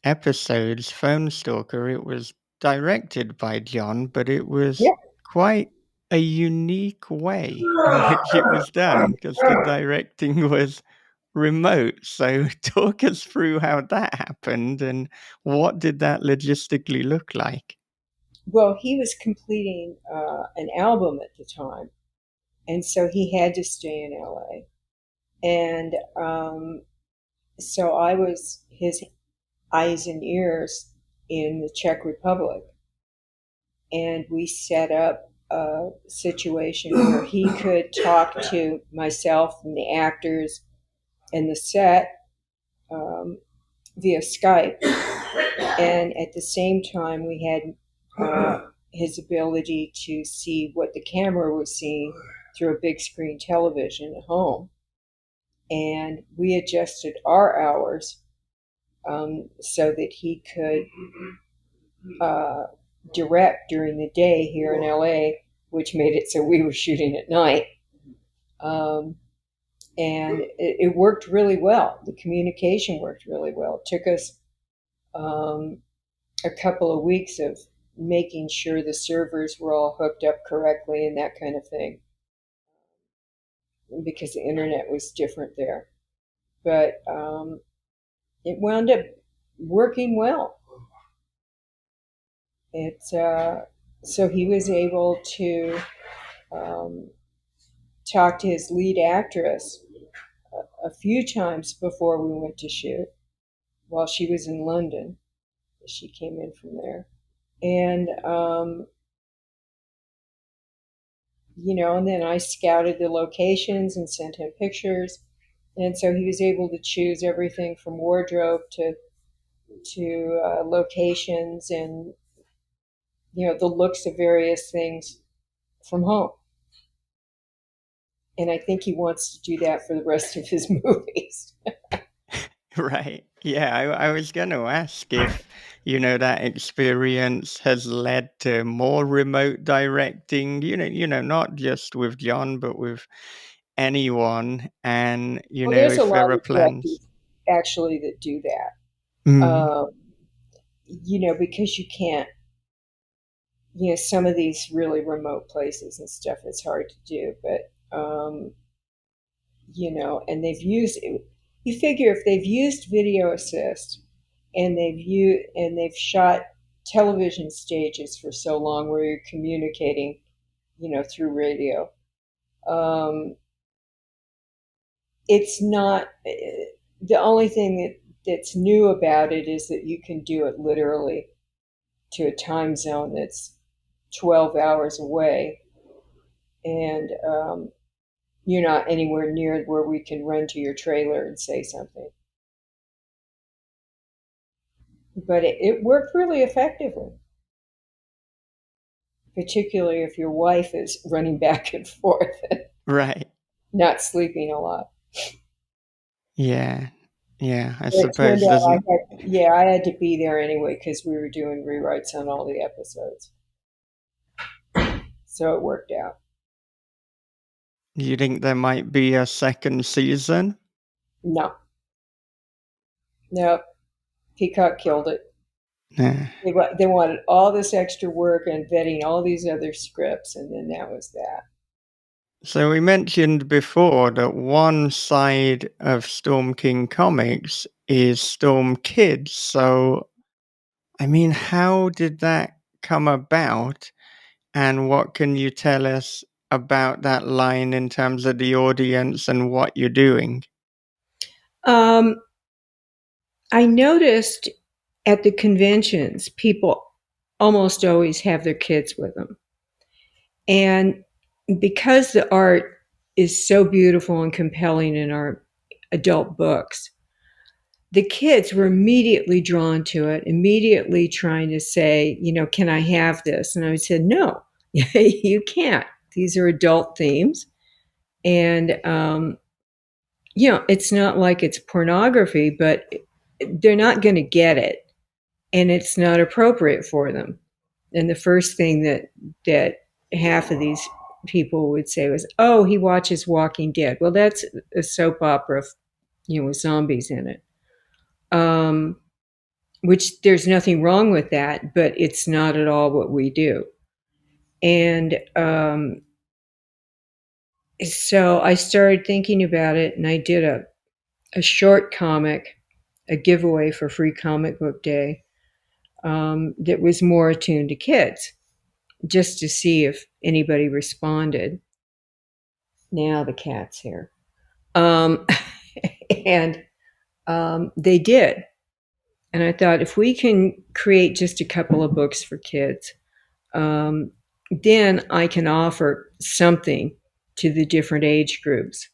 episodes, Phone Stalker, it was directed by John, but it was quite a unique way in which it was done because the directing was remote. So talk us through how that happened and what did that logistically look like? Well, he was completing an album at the time, and so he had to stay in LA. And so I was his eyes and ears in the Czech Republic. And we set up a situation where he could talk to myself and the actors and the set um, via Skype. And at the same time, we had his ability to see what the camera was seeing through a big screen television at home. And we adjusted our hours so that he could direct during the day here in LA, which made it so we were shooting at night. Um, and it worked really well. The communication worked really well. It took us a couple of weeks of making sure the servers were all hooked up correctly and that kind of thing, because the internet was different there. But it wound up working well. So he was able to talk to his lead actress a few times before we went to shoot while she was in London. She came in from there. And, and then I scouted the locations and sent him pictures. And so he was able to choose everything from wardrobe to locations and, the looks of various things from home. And I think he wants to do that for the rest of his movies. Right. Yeah, I was going to ask if, that experience has led to more remote directing, not just with John, but with anyone. And, Well, there's a if there lot are of plans. directors actually that do that. Mm, Because you can't, some of these really remote places and stuff, it's hard to do. But, and they've used, you figure if they've used video assist and they've shot television stages for so long where you're communicating, through radio. It's not the only thing that's new about it is that you can do it literally to a time zone that's 12 hours away, and you're not anywhere near where we can run to your trailer and say something. But it worked really effectively, particularly if your wife is running back and forth and right. not sleeping a lot. Yeah. Yeah. I But it turned suppose out doesn't. I had to be there anyway because we were doing rewrites on all the episodes. So it worked out. Do you think there might be a second season? No, no, Peacock killed it. Yeah. They wanted all this extra work and vetting all these other scripts, and then that was that. So we mentioned before that one side of Storm King Comics is Storm Kids. So, I mean, how did that come about? And what can you tell us about that line in terms of the audience and what you're doing? Um, I noticed at the conventions, people almost always have their kids with them. And because the art is so beautiful and compelling in our adult books, the kids were immediately drawn to it, immediately trying to say, can I have this? And I said, no, you can't. These are adult themes. And it's not like it's pornography, but they're not going to get it, and it's not appropriate for them. And the first thing that half of these people would say was, "Oh, he watches Walking Dead." Well, that's a soap opera, with zombies in it. Um, which there's nothing wrong with that, but it's not at all what we do. And so I started thinking about it, and I did a short comic, a giveaway for Free Comic Book Day, that was more attuned to kids, just to see if anybody responded. Now the cat's here. Um, and they did. And I thought, if we can create just a couple of books for kids, then I can offer something to the different age groups,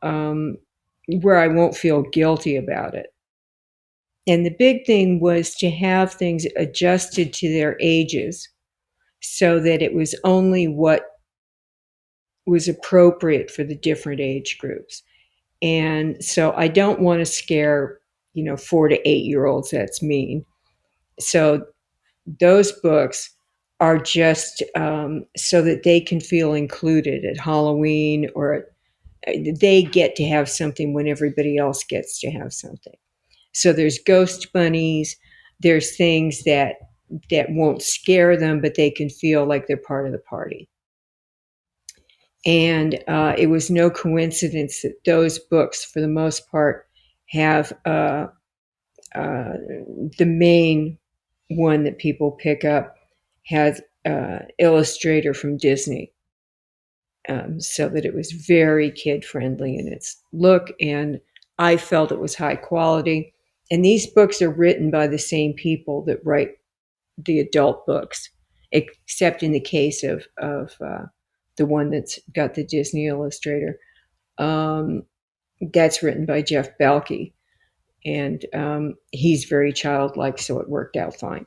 um, where I won't feel guilty about it. And the big thing was to have things adjusted to their ages, so that it was only what was appropriate for the different age groups. And so I don't want to scare, 4 to 8 year olds. That's mean. So those books are just so that they can feel included at Halloween, or they get to have something when everybody else gets to have something. So there's ghost bunnies, there's things that won't scare them, but they can feel like they're part of the party. And it was no coincidence that those books, for the most part, have the main one that people pick up has illustrator from Disney, so that it was very kid friendly in its look, and I felt it was high quality. And these books are written by the same people that write the adult books, except in the case of the one that's got the Disney illustrator. That's written by Jeff Belke, and he's very childlike, so it worked out fine.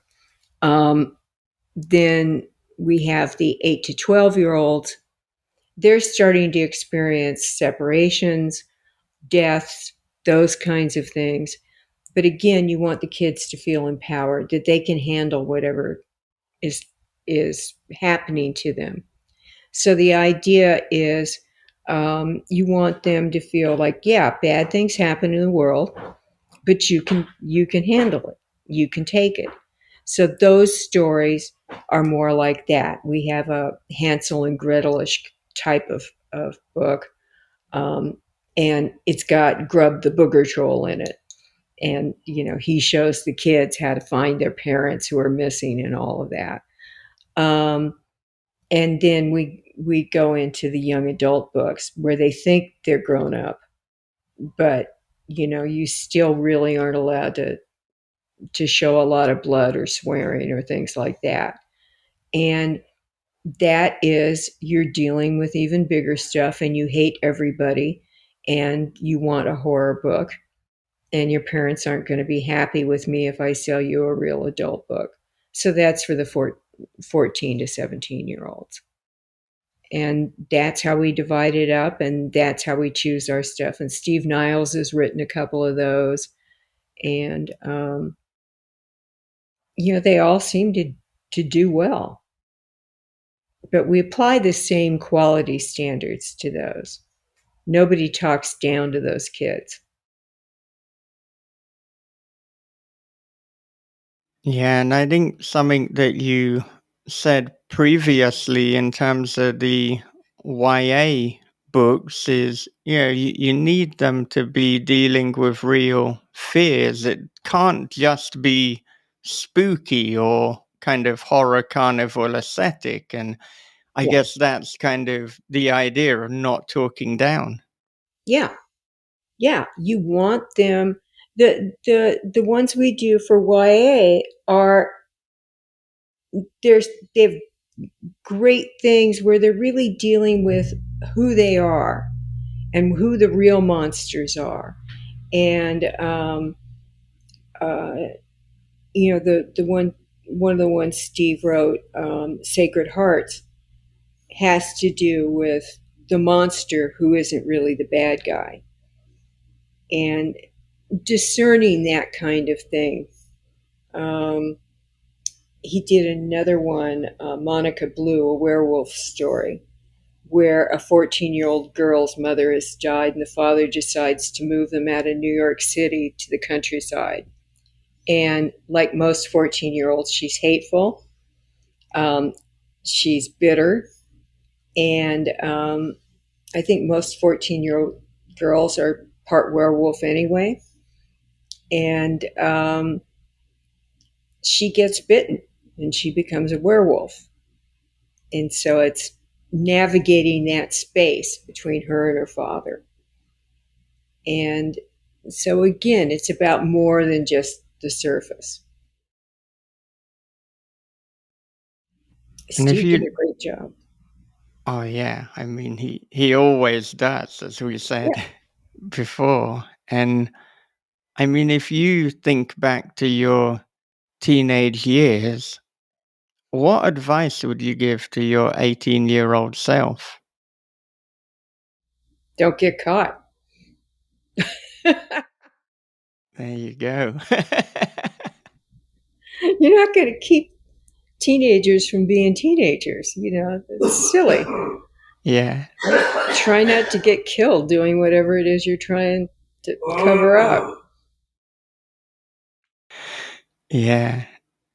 Then we have the 8 to 12-year-olds. They're starting to experience separations, deaths, those kinds of things. But again, you want the kids to feel empowered, that they can handle whatever is is happening to them. So the idea is, you want them to feel like, yeah, bad things happen in the world, but you can handle it. You can take it. So those stories are more like that. We have a Hansel and Gretel-ish type of book, um, and it's got Grub the Booger Troll in it. And he shows the kids how to find their parents who are missing and all of that. And then we go into the young adult books where they think they're grown up, but you still really aren't allowed to show a lot of blood or swearing or things like that. And that is, you're dealing with even bigger stuff, and you hate everybody, and you want a horror book, and your parents aren't going to be happy with me if I sell you a real adult book. So that's for the 14 to 17-year-olds. And that's how we divide it up, and that's how we choose our stuff. And Steve Niles has written a couple of those, and they all seem to do well. But we apply the same quality standards to those. Nobody talks down to those kids. Yeah, and I think something that you said previously in terms of the YA books is, you need them to be dealing with real fears. It can't just be spooky or kind of horror carnival aesthetic. And I Yeah. guess that's kind of the idea of not talking down. Yeah. Yeah. You want them. The ones we do for YA are, they have great things where they're really dealing with who they are and who the real monsters are. And uh, the one of the ones Steve wrote, Sacred Hearts, has to do with the monster who isn't really the bad guy. and discerning that kind of thing. Um, he did another one, Monica Blue, a werewolf story, where a 14-year-old girl's mother has died and the father decides to move them out of New York City to the countryside. And like most 14-year-olds, she's hateful, um, she's bitter, and I think most 14-year-old girls are part werewolf anyway. And she gets bitten and she becomes a werewolf. And so it's navigating that space between her and her father. And so again, it's about more than just the surface. And if Steve did you, a great job. oh yeah, I mean, he always does, as we Yeah. said before. And I mean, if you think back to your teenage years, what advice would you give to your 18-year-old self? Don't get caught. There you go. You're not going to keep teenagers from being teenagers. It's silly. Yeah, Try not to get killed doing whatever it is you're trying to cover up. yeah,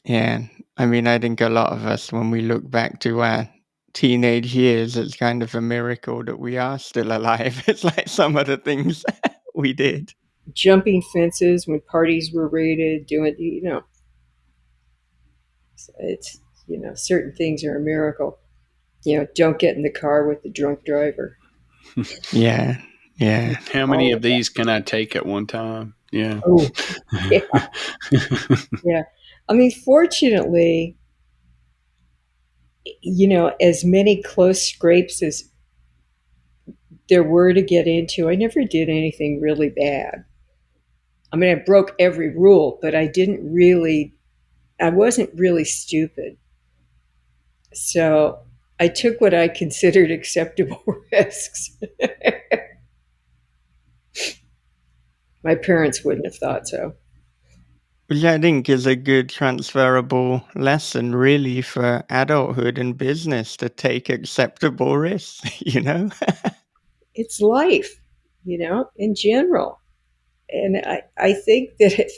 yeah. I mean, I think a lot of us, when we look back to our teenage years, it's kind of a miracle that we are still alive. It's like some of the things we did. Jumping fences when parties were raided, it's, certain things are a miracle. Don't get in the car with the drunk driver. Yeah, yeah. How many All of of that. these can I take at one time? Yeah. Oh, yeah, yeah. I mean, fortunately, as many close scrapes as there were to get into, I never did anything really bad. I mean, I broke every rule, but I wasn't really stupid. So I took what I considered acceptable risks. My parents wouldn't have thought so. Which I think is a good transferable lesson, really, for adulthood and business to take acceptable risks, you know? It's life, in general. And I think that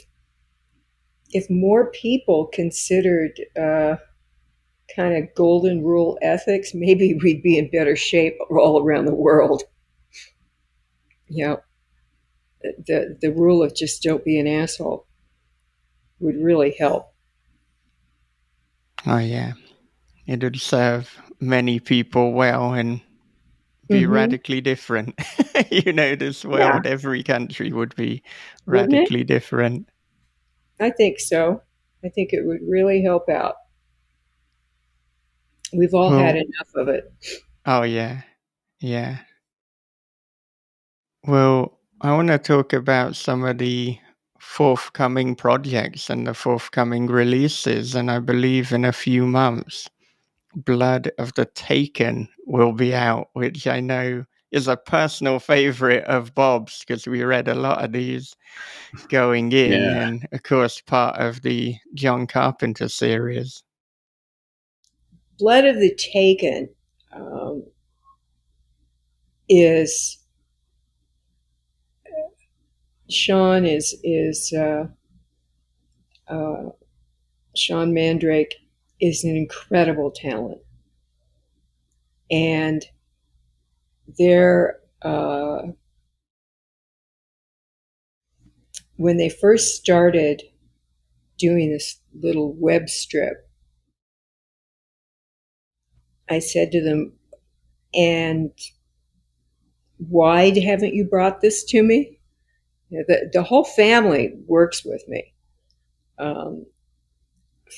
if more people considered kind of golden rule ethics, maybe we'd be in better shape all around the world. You know, the rule of just don't be an asshole would really help. Oh, yeah. It would serve many people well and be Mm-hmm. radically different. This Yeah, world, every country would be wouldn't it? radically different. I think so. I think it would really help out. We've all had Well, enough of it. oh, yeah. Yeah. Well, I want to talk about some of the forthcoming projects and the forthcoming releases. And I believe in a few months, Blood of the Taken will be out, which I know is a personal favorite of Bob's because we read a lot of these going in, Yeah. and of course, part of the John Carpenter series. Blood of the Taken um, is Sean uh, Sean Mandrake is an incredible talent, and they're when they first started doing this little web strip, I said to them, "And why haven't you brought this to me?" The whole family works with me, um,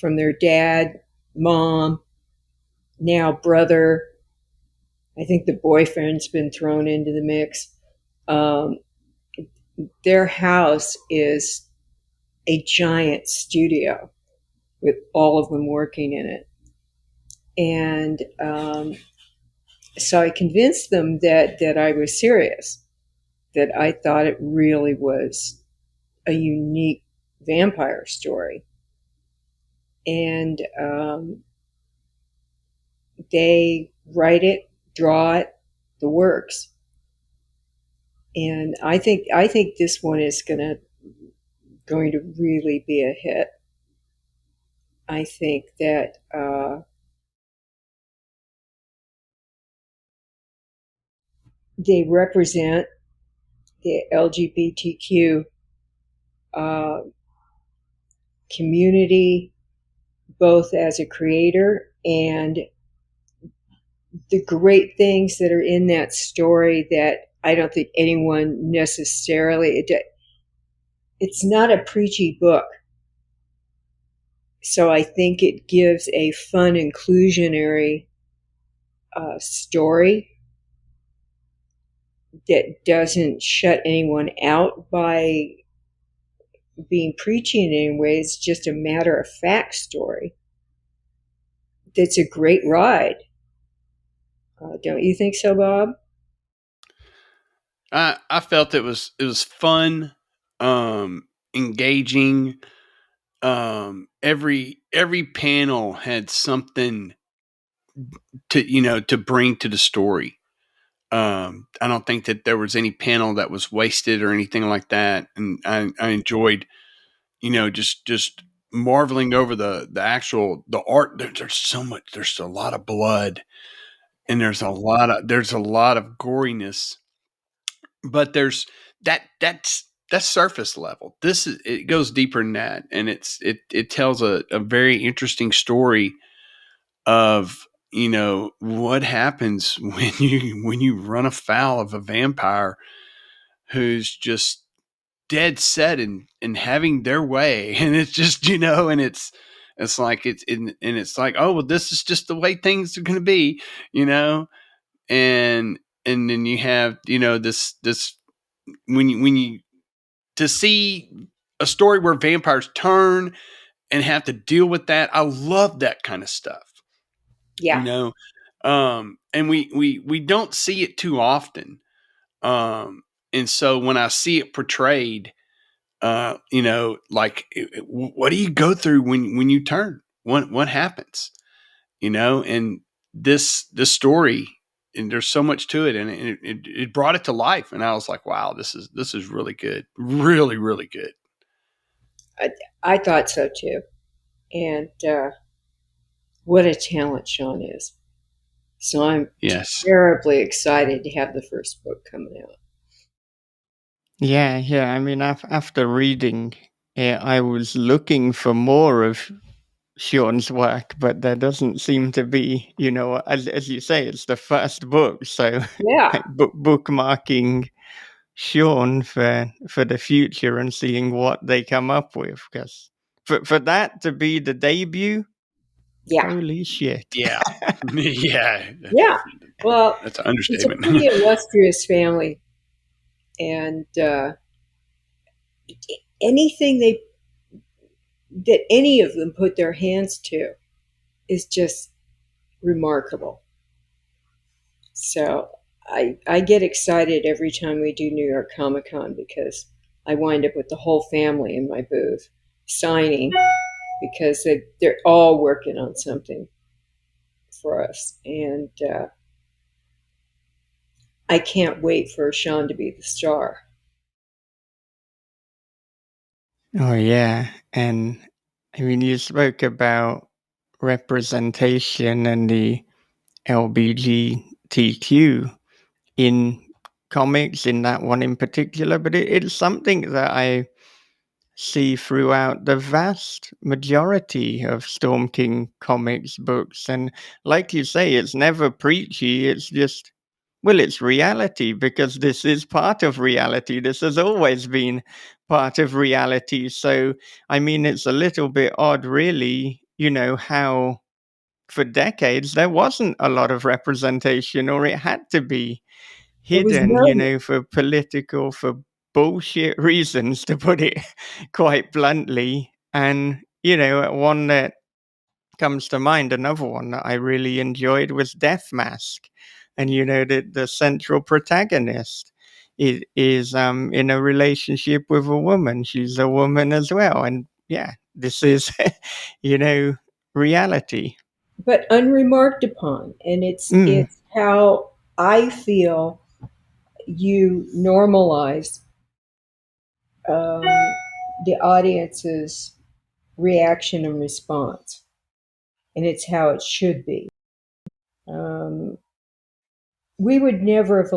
from their dad, mom, now brother. I think the boyfriend's been thrown into the mix. Um, their house is a giant studio with all of them working in it. And so I convinced them that I was serious. that I thought it really was a unique vampire story. And they write it, draw it, the works. And I think this one is going to really be a hit. I think that they represent the LGBTQ uh, community, both as a creator and the great things that are in that story that I don't think anyone necessarily. It's not a preachy book, so I think it gives a fun, inclusionary story that doesn't shut anyone out by being preachy in any way. It's just a matter of fact story. That's a great ride. Don't you think so, Bob? I felt it was fun, engaging. Every panel had something to bring to the story. I don't think that there was any panel that was wasted or anything like that, and I enjoyed just marveling over the actual the art. There's so much. There's a lot of blood, and there's a lot of goriness, but that's surface level. It goes deeper than that, and it tells a very interesting story of what happens when you run afoul of a vampire who's just dead set in having their way, and it's just and it's like and it's like, oh well, this is just the way things are going to be, you know and then you have this when you to see a story where vampires turn and have to deal with that. I love that kind of stuff, you Yeah. know and we don't see it too often. And so when I see it portrayed, like, what do you go through when you turn? What happens? And this story, and there's so much to it, and it brought it to life, and I was like, wow, this is really good, really really good. I thought so too. And what a talent Sean is. So I'm Yes. terribly excited to have the first book coming out. Yeah, yeah. I mean, after reading it, I was looking for more of Sean's work, but there doesn't seem to be, as you say, it's the first book, so Yeah. like bookmarking Sean for the future and seeing what they come up with, because for that to be the debut, Yeah. holy shit. Yeah. Yeah. Yeah. Well, That's an it's a understatement. pretty illustrious family, and anything they that any of them put their hands to is just remarkable. So I get excited every time we do New York Comic Con because I wind up with the whole family in my booth signing because they're all working on something for us, and I can't wait for Sean to be the star. Oh yeah, and I mean, you spoke about representation and the LBGTQ in comics, in that one in particular, but it's something that I see throughout the vast majority of Storm King comics books. And like you say, it's never preachy, it's just, well, it's reality because this is part of reality. This has always been part of reality. So, I mean, it's a little bit odd, really, how for decades there wasn't a lot of representation, or it had to be There was hidden, no. for political, for bullshit reasons, to put it quite bluntly. And, one that comes to mind, another one that I really enjoyed was Death Mask. And, the central protagonist. is in a relationship with a woman. She's a woman as well, and yeah, this is reality. but unremarked upon. And Mm, it's how I feel you normalize um, the audience's reaction and response, and it's how it should be. Um, we would never have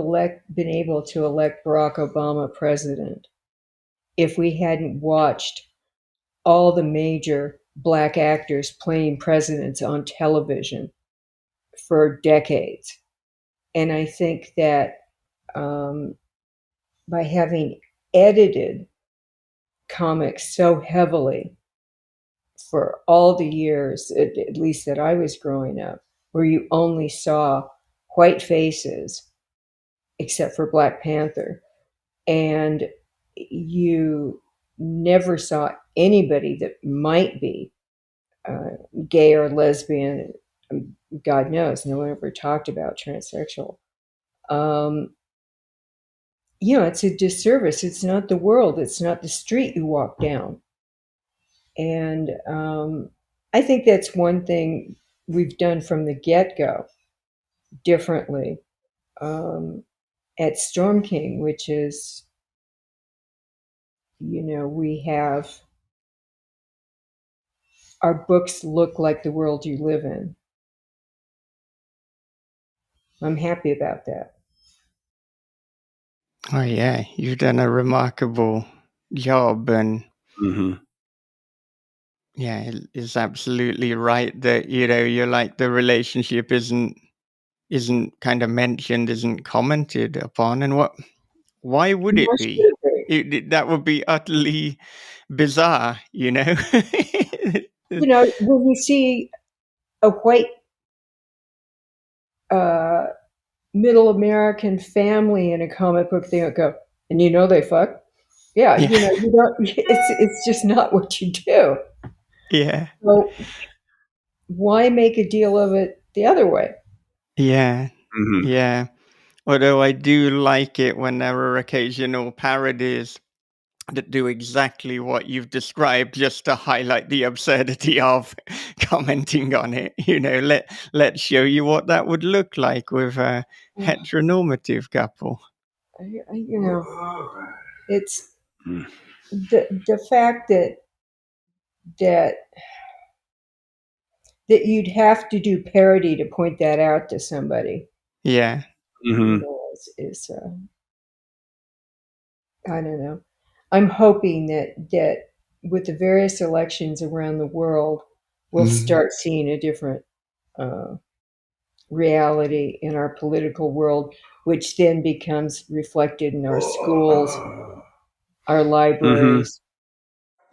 been able to elect Barack Obama president if we hadn't watched all the major black actors playing presidents on television for decades. And I think that um, by having edited comics so heavily for all the years, at least that I was growing up, where you only saw white faces, except for Black Panther, and you never saw anybody that might be uh, gay or lesbian. God knows, no one ever talked about transsexual. Um, it's a disservice. It's not the world. It's not the street you walk down. And I think that's one thing we've done from the get go differently at Storm King, which is, we have our books look like the world you live in. I'm happy about that. oh yeah, you've done a remarkable job, and Mm-hmm. yeah, it's absolutely right that you're like the relationship isn't kind of mentioned, isn't commented upon, and why would it Nor should be? it be. That would be utterly bizarre, you know. When you see a white uh, middle American family in a comic book, they don't go, and they fuck. Yeah, Yeah, you don't. It's just not what you do. yeah, So why make a deal of it the other way? yeah, Mm-hmm. yeah. Although I do like it when there are occasional parodies that do exactly what you've described, just to highlight the absurdity of commenting on it. Let's show you what that would look like with a heteronormative couple. It's the fact that that you'd have to do parody to point that out to somebody. Yeah. Mm-hmm. Is I don't know. I'm hoping that with the various elections around the world, we'll Mm. start seeing a different uh, reality in our political world, which then becomes reflected in our schools, our Mm-hmm. libraries,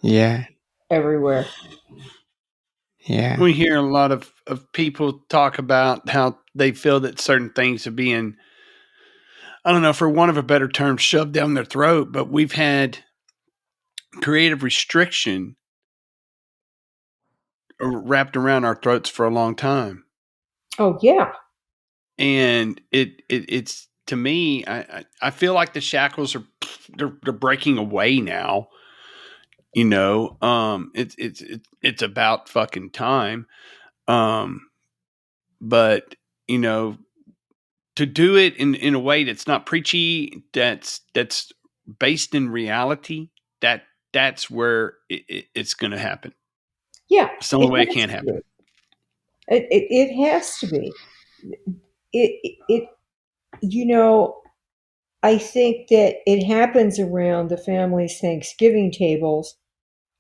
Yeah. everywhere. Yeah. We hear a lot of people talk about how they feel that certain things are being, I don't know, for want of a better term, shoved down their throat, but we've had creative restriction wrapped around our throats for a long time. Oh yeah, And it's to me, I feel like the shackles are they're breaking away now. It's about fucking time. Um, but you know, to do it in a way that's not preachy, that's based in reality, that's where it's going to happen. yeah. It's the only It way it has can't to be. happen. It has to be. It. You know, I think that it happens around the family's Thanksgiving tables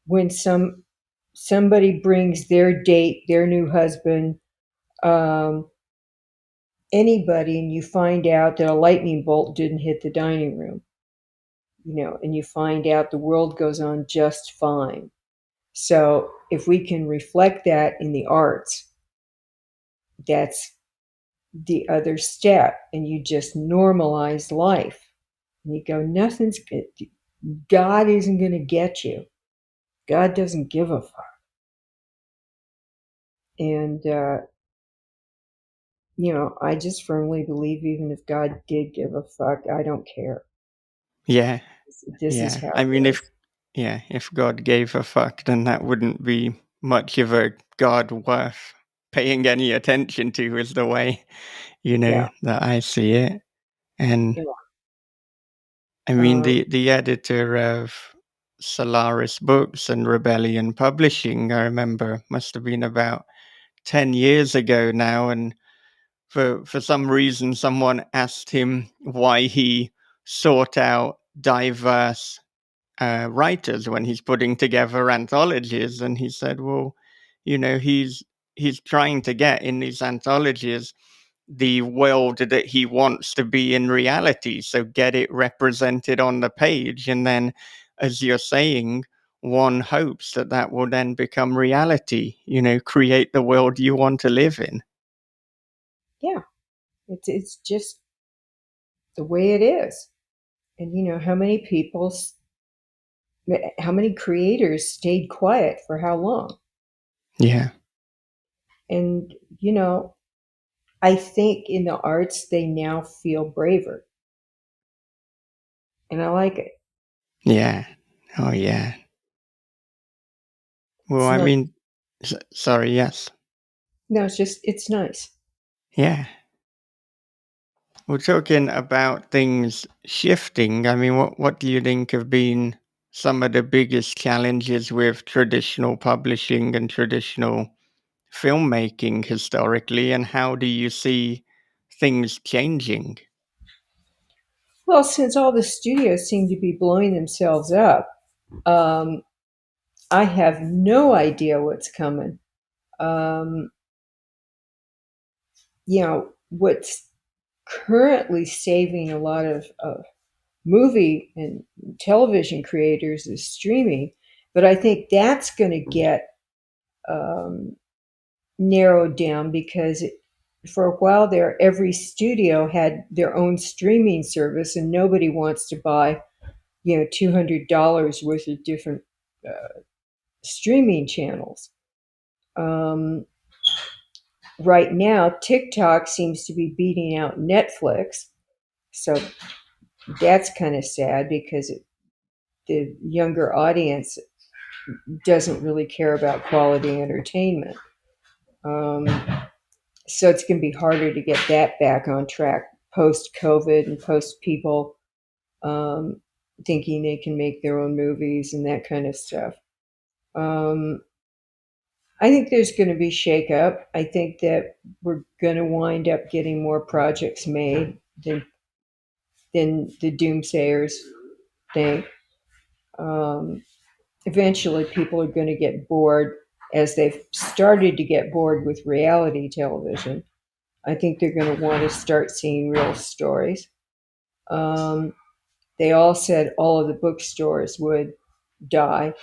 when somebody brings their date, their new husband, um, anybody, and you find out that a lightning bolt didn't hit the dining room, and you find out the world goes on just fine. So if we can reflect that in the arts, that's the other step, and you just normalize life. And you go, nothing's good. God isn't going to get you. God doesn't give a fuck. And, I just firmly believe even if God did give a fuck, I don't care. Yeah. This is Yeah. how I mean, it if is. yeah, if God gave a fuck, then that wouldn't be much of a God worth paying any attention to, is the way, Yeah, that I see it. And yeah. I mean, Um, the editor of Solaris Books and Rebellion Publishing, I remember, must have been about 10 years ago now. And for some reason, someone asked him why he sought out diverse writers when he's putting together anthologies, and he said, "Well, he's trying to get in these anthologies the world that he wants to be in reality, so get it represented on the page, and then, as you're saying." One hopes that that will then become reality, create the world you want to live in. yeah, it's just the way it is. And how many how many creators stayed quiet for how long? Yeah. And I think in the arts they now feel braver, and I like it. Yeah. Oh, yeah. Well, It's I nice. mean, sorry, yes. No, it's nice. Yeah. We're talking about things shifting. I mean, what do you think have been some of the biggest challenges with traditional publishing and traditional filmmaking historically, and how do you see things changing? Well, since all the studios seem to be blowing themselves up, um, I have no idea what's coming. Um, what's currently saving a lot of movie and television creators is streaming, but I think that's going to get um, narrowed down because for a while there, every studio had their own streaming service, and nobody wants to buy $200 worth of different streaming channels. Um, right now, TikTok seems to be beating out Netflix, so that's kind of sad because the younger audience doesn't really care about quality entertainment. Um, so it's going to be harder to get that back on track post COVID and post people um, thinking they can make their own movies and that kind of stuff. Um, I think there's going to be shakeup. I think that we're going to wind up getting more projects made than the doomsayers think. Um, eventually, people are going to get bored, as they've started to get bored with reality television. I think they're going to want to start seeing real stories. Um, they all said all of the bookstores would die,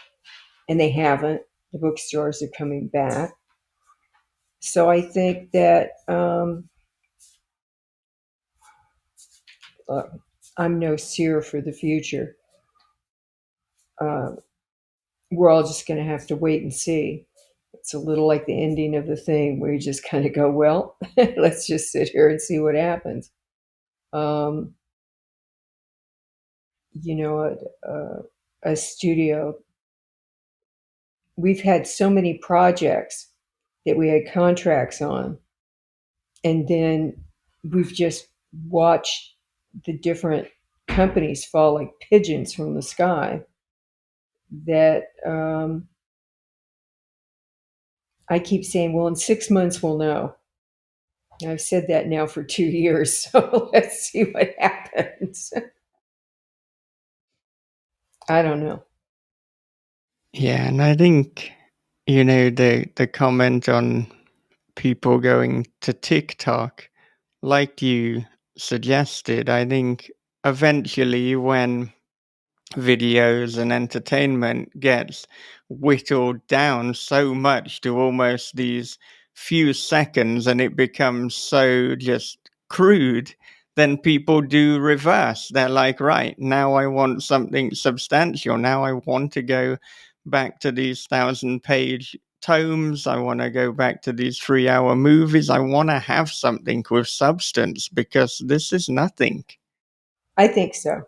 and they haven't. The bookstores are coming back. So I think that uh, I'm no seer for the future. Uh, we're all just going to have to wait and see. It's a little like the ending of The Thing, where you just kind of go, well, let's just sit here and see what happens. Um, you know, a studio, we've had so many projects that we had contracts on, and then we've just watched the different companies fall like pigeons from the sky that I keep saying, well, in 6 months we'll know. And I've said that now for 2 years, so let's see what happens. I don't know. Yeah, and I think, the comment on people going to TikTok, like you suggested, I think eventually when videos and entertainment gets whittled down so much to almost these few seconds and it becomes so just crude, then people do reverse. They're like, right, now I want something substantial. Now I want to go back to these 1,000-page tomes. I want to go back to these 3-hour movies. I want to have something with substance because this is nothing. I think so.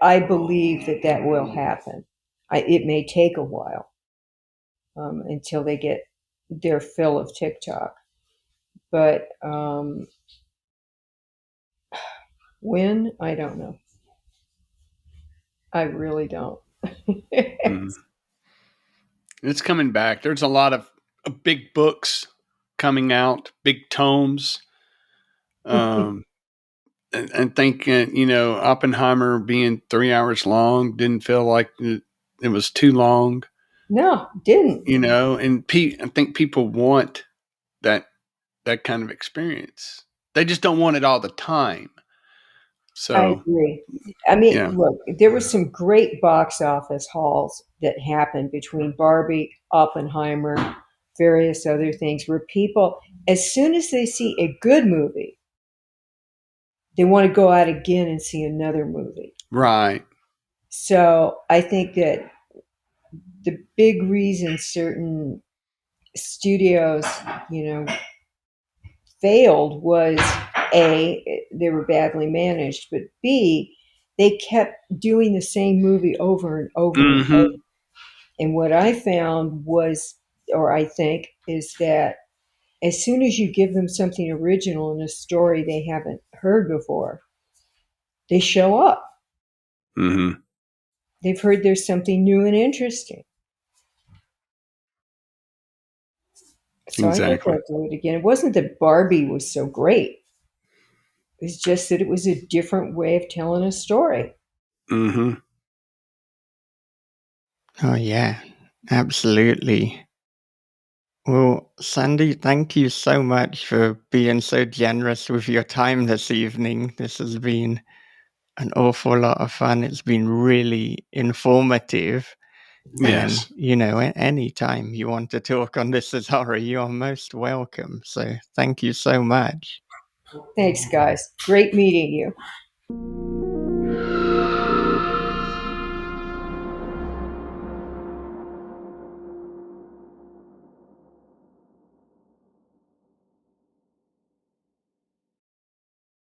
I believe that that will happen. It may take a while until they get their fill of TikTok, but when, I don't know. I really don't. Mm. It's coming back. There's a lot of big books coming out, big tomes. Um, and thinking, Oppenheimer being 3 hours long didn't feel like it was too long, No, didn't. and I think people want that kind of experience. They just don't want it all the time. I So, agree. I mean, yeah. look, there were some great box office hauls that happened between Barbie, Oppenheimer, various other things where people, as soon as they see a good movie, they want to go out again and see another movie. Right. So I think that the big reason certain studios, you know, failed was A, they were badly managed, but B, they kept doing the same movie over and over and over. Mm-hmm. And what I found was, or I think, is that as soon as you give them something original in a story they haven't heard before, they show up. Mm-hmm. They've heard there's something new and interesting. So I think Exactly. they'll do it again. It wasn't that Barbie was so great. It was just that it was a different way of telling a story. Mm-hmm. Oh, yeah, absolutely. Well, Sandy, thank you so much for being so generous with your time this evening. This has been an awful lot of fun. It's been really informative. And, Yes. anytime you want to talk on This Is Horror, you're most welcome. So thank you so much. Thanks, guys. Great meeting you.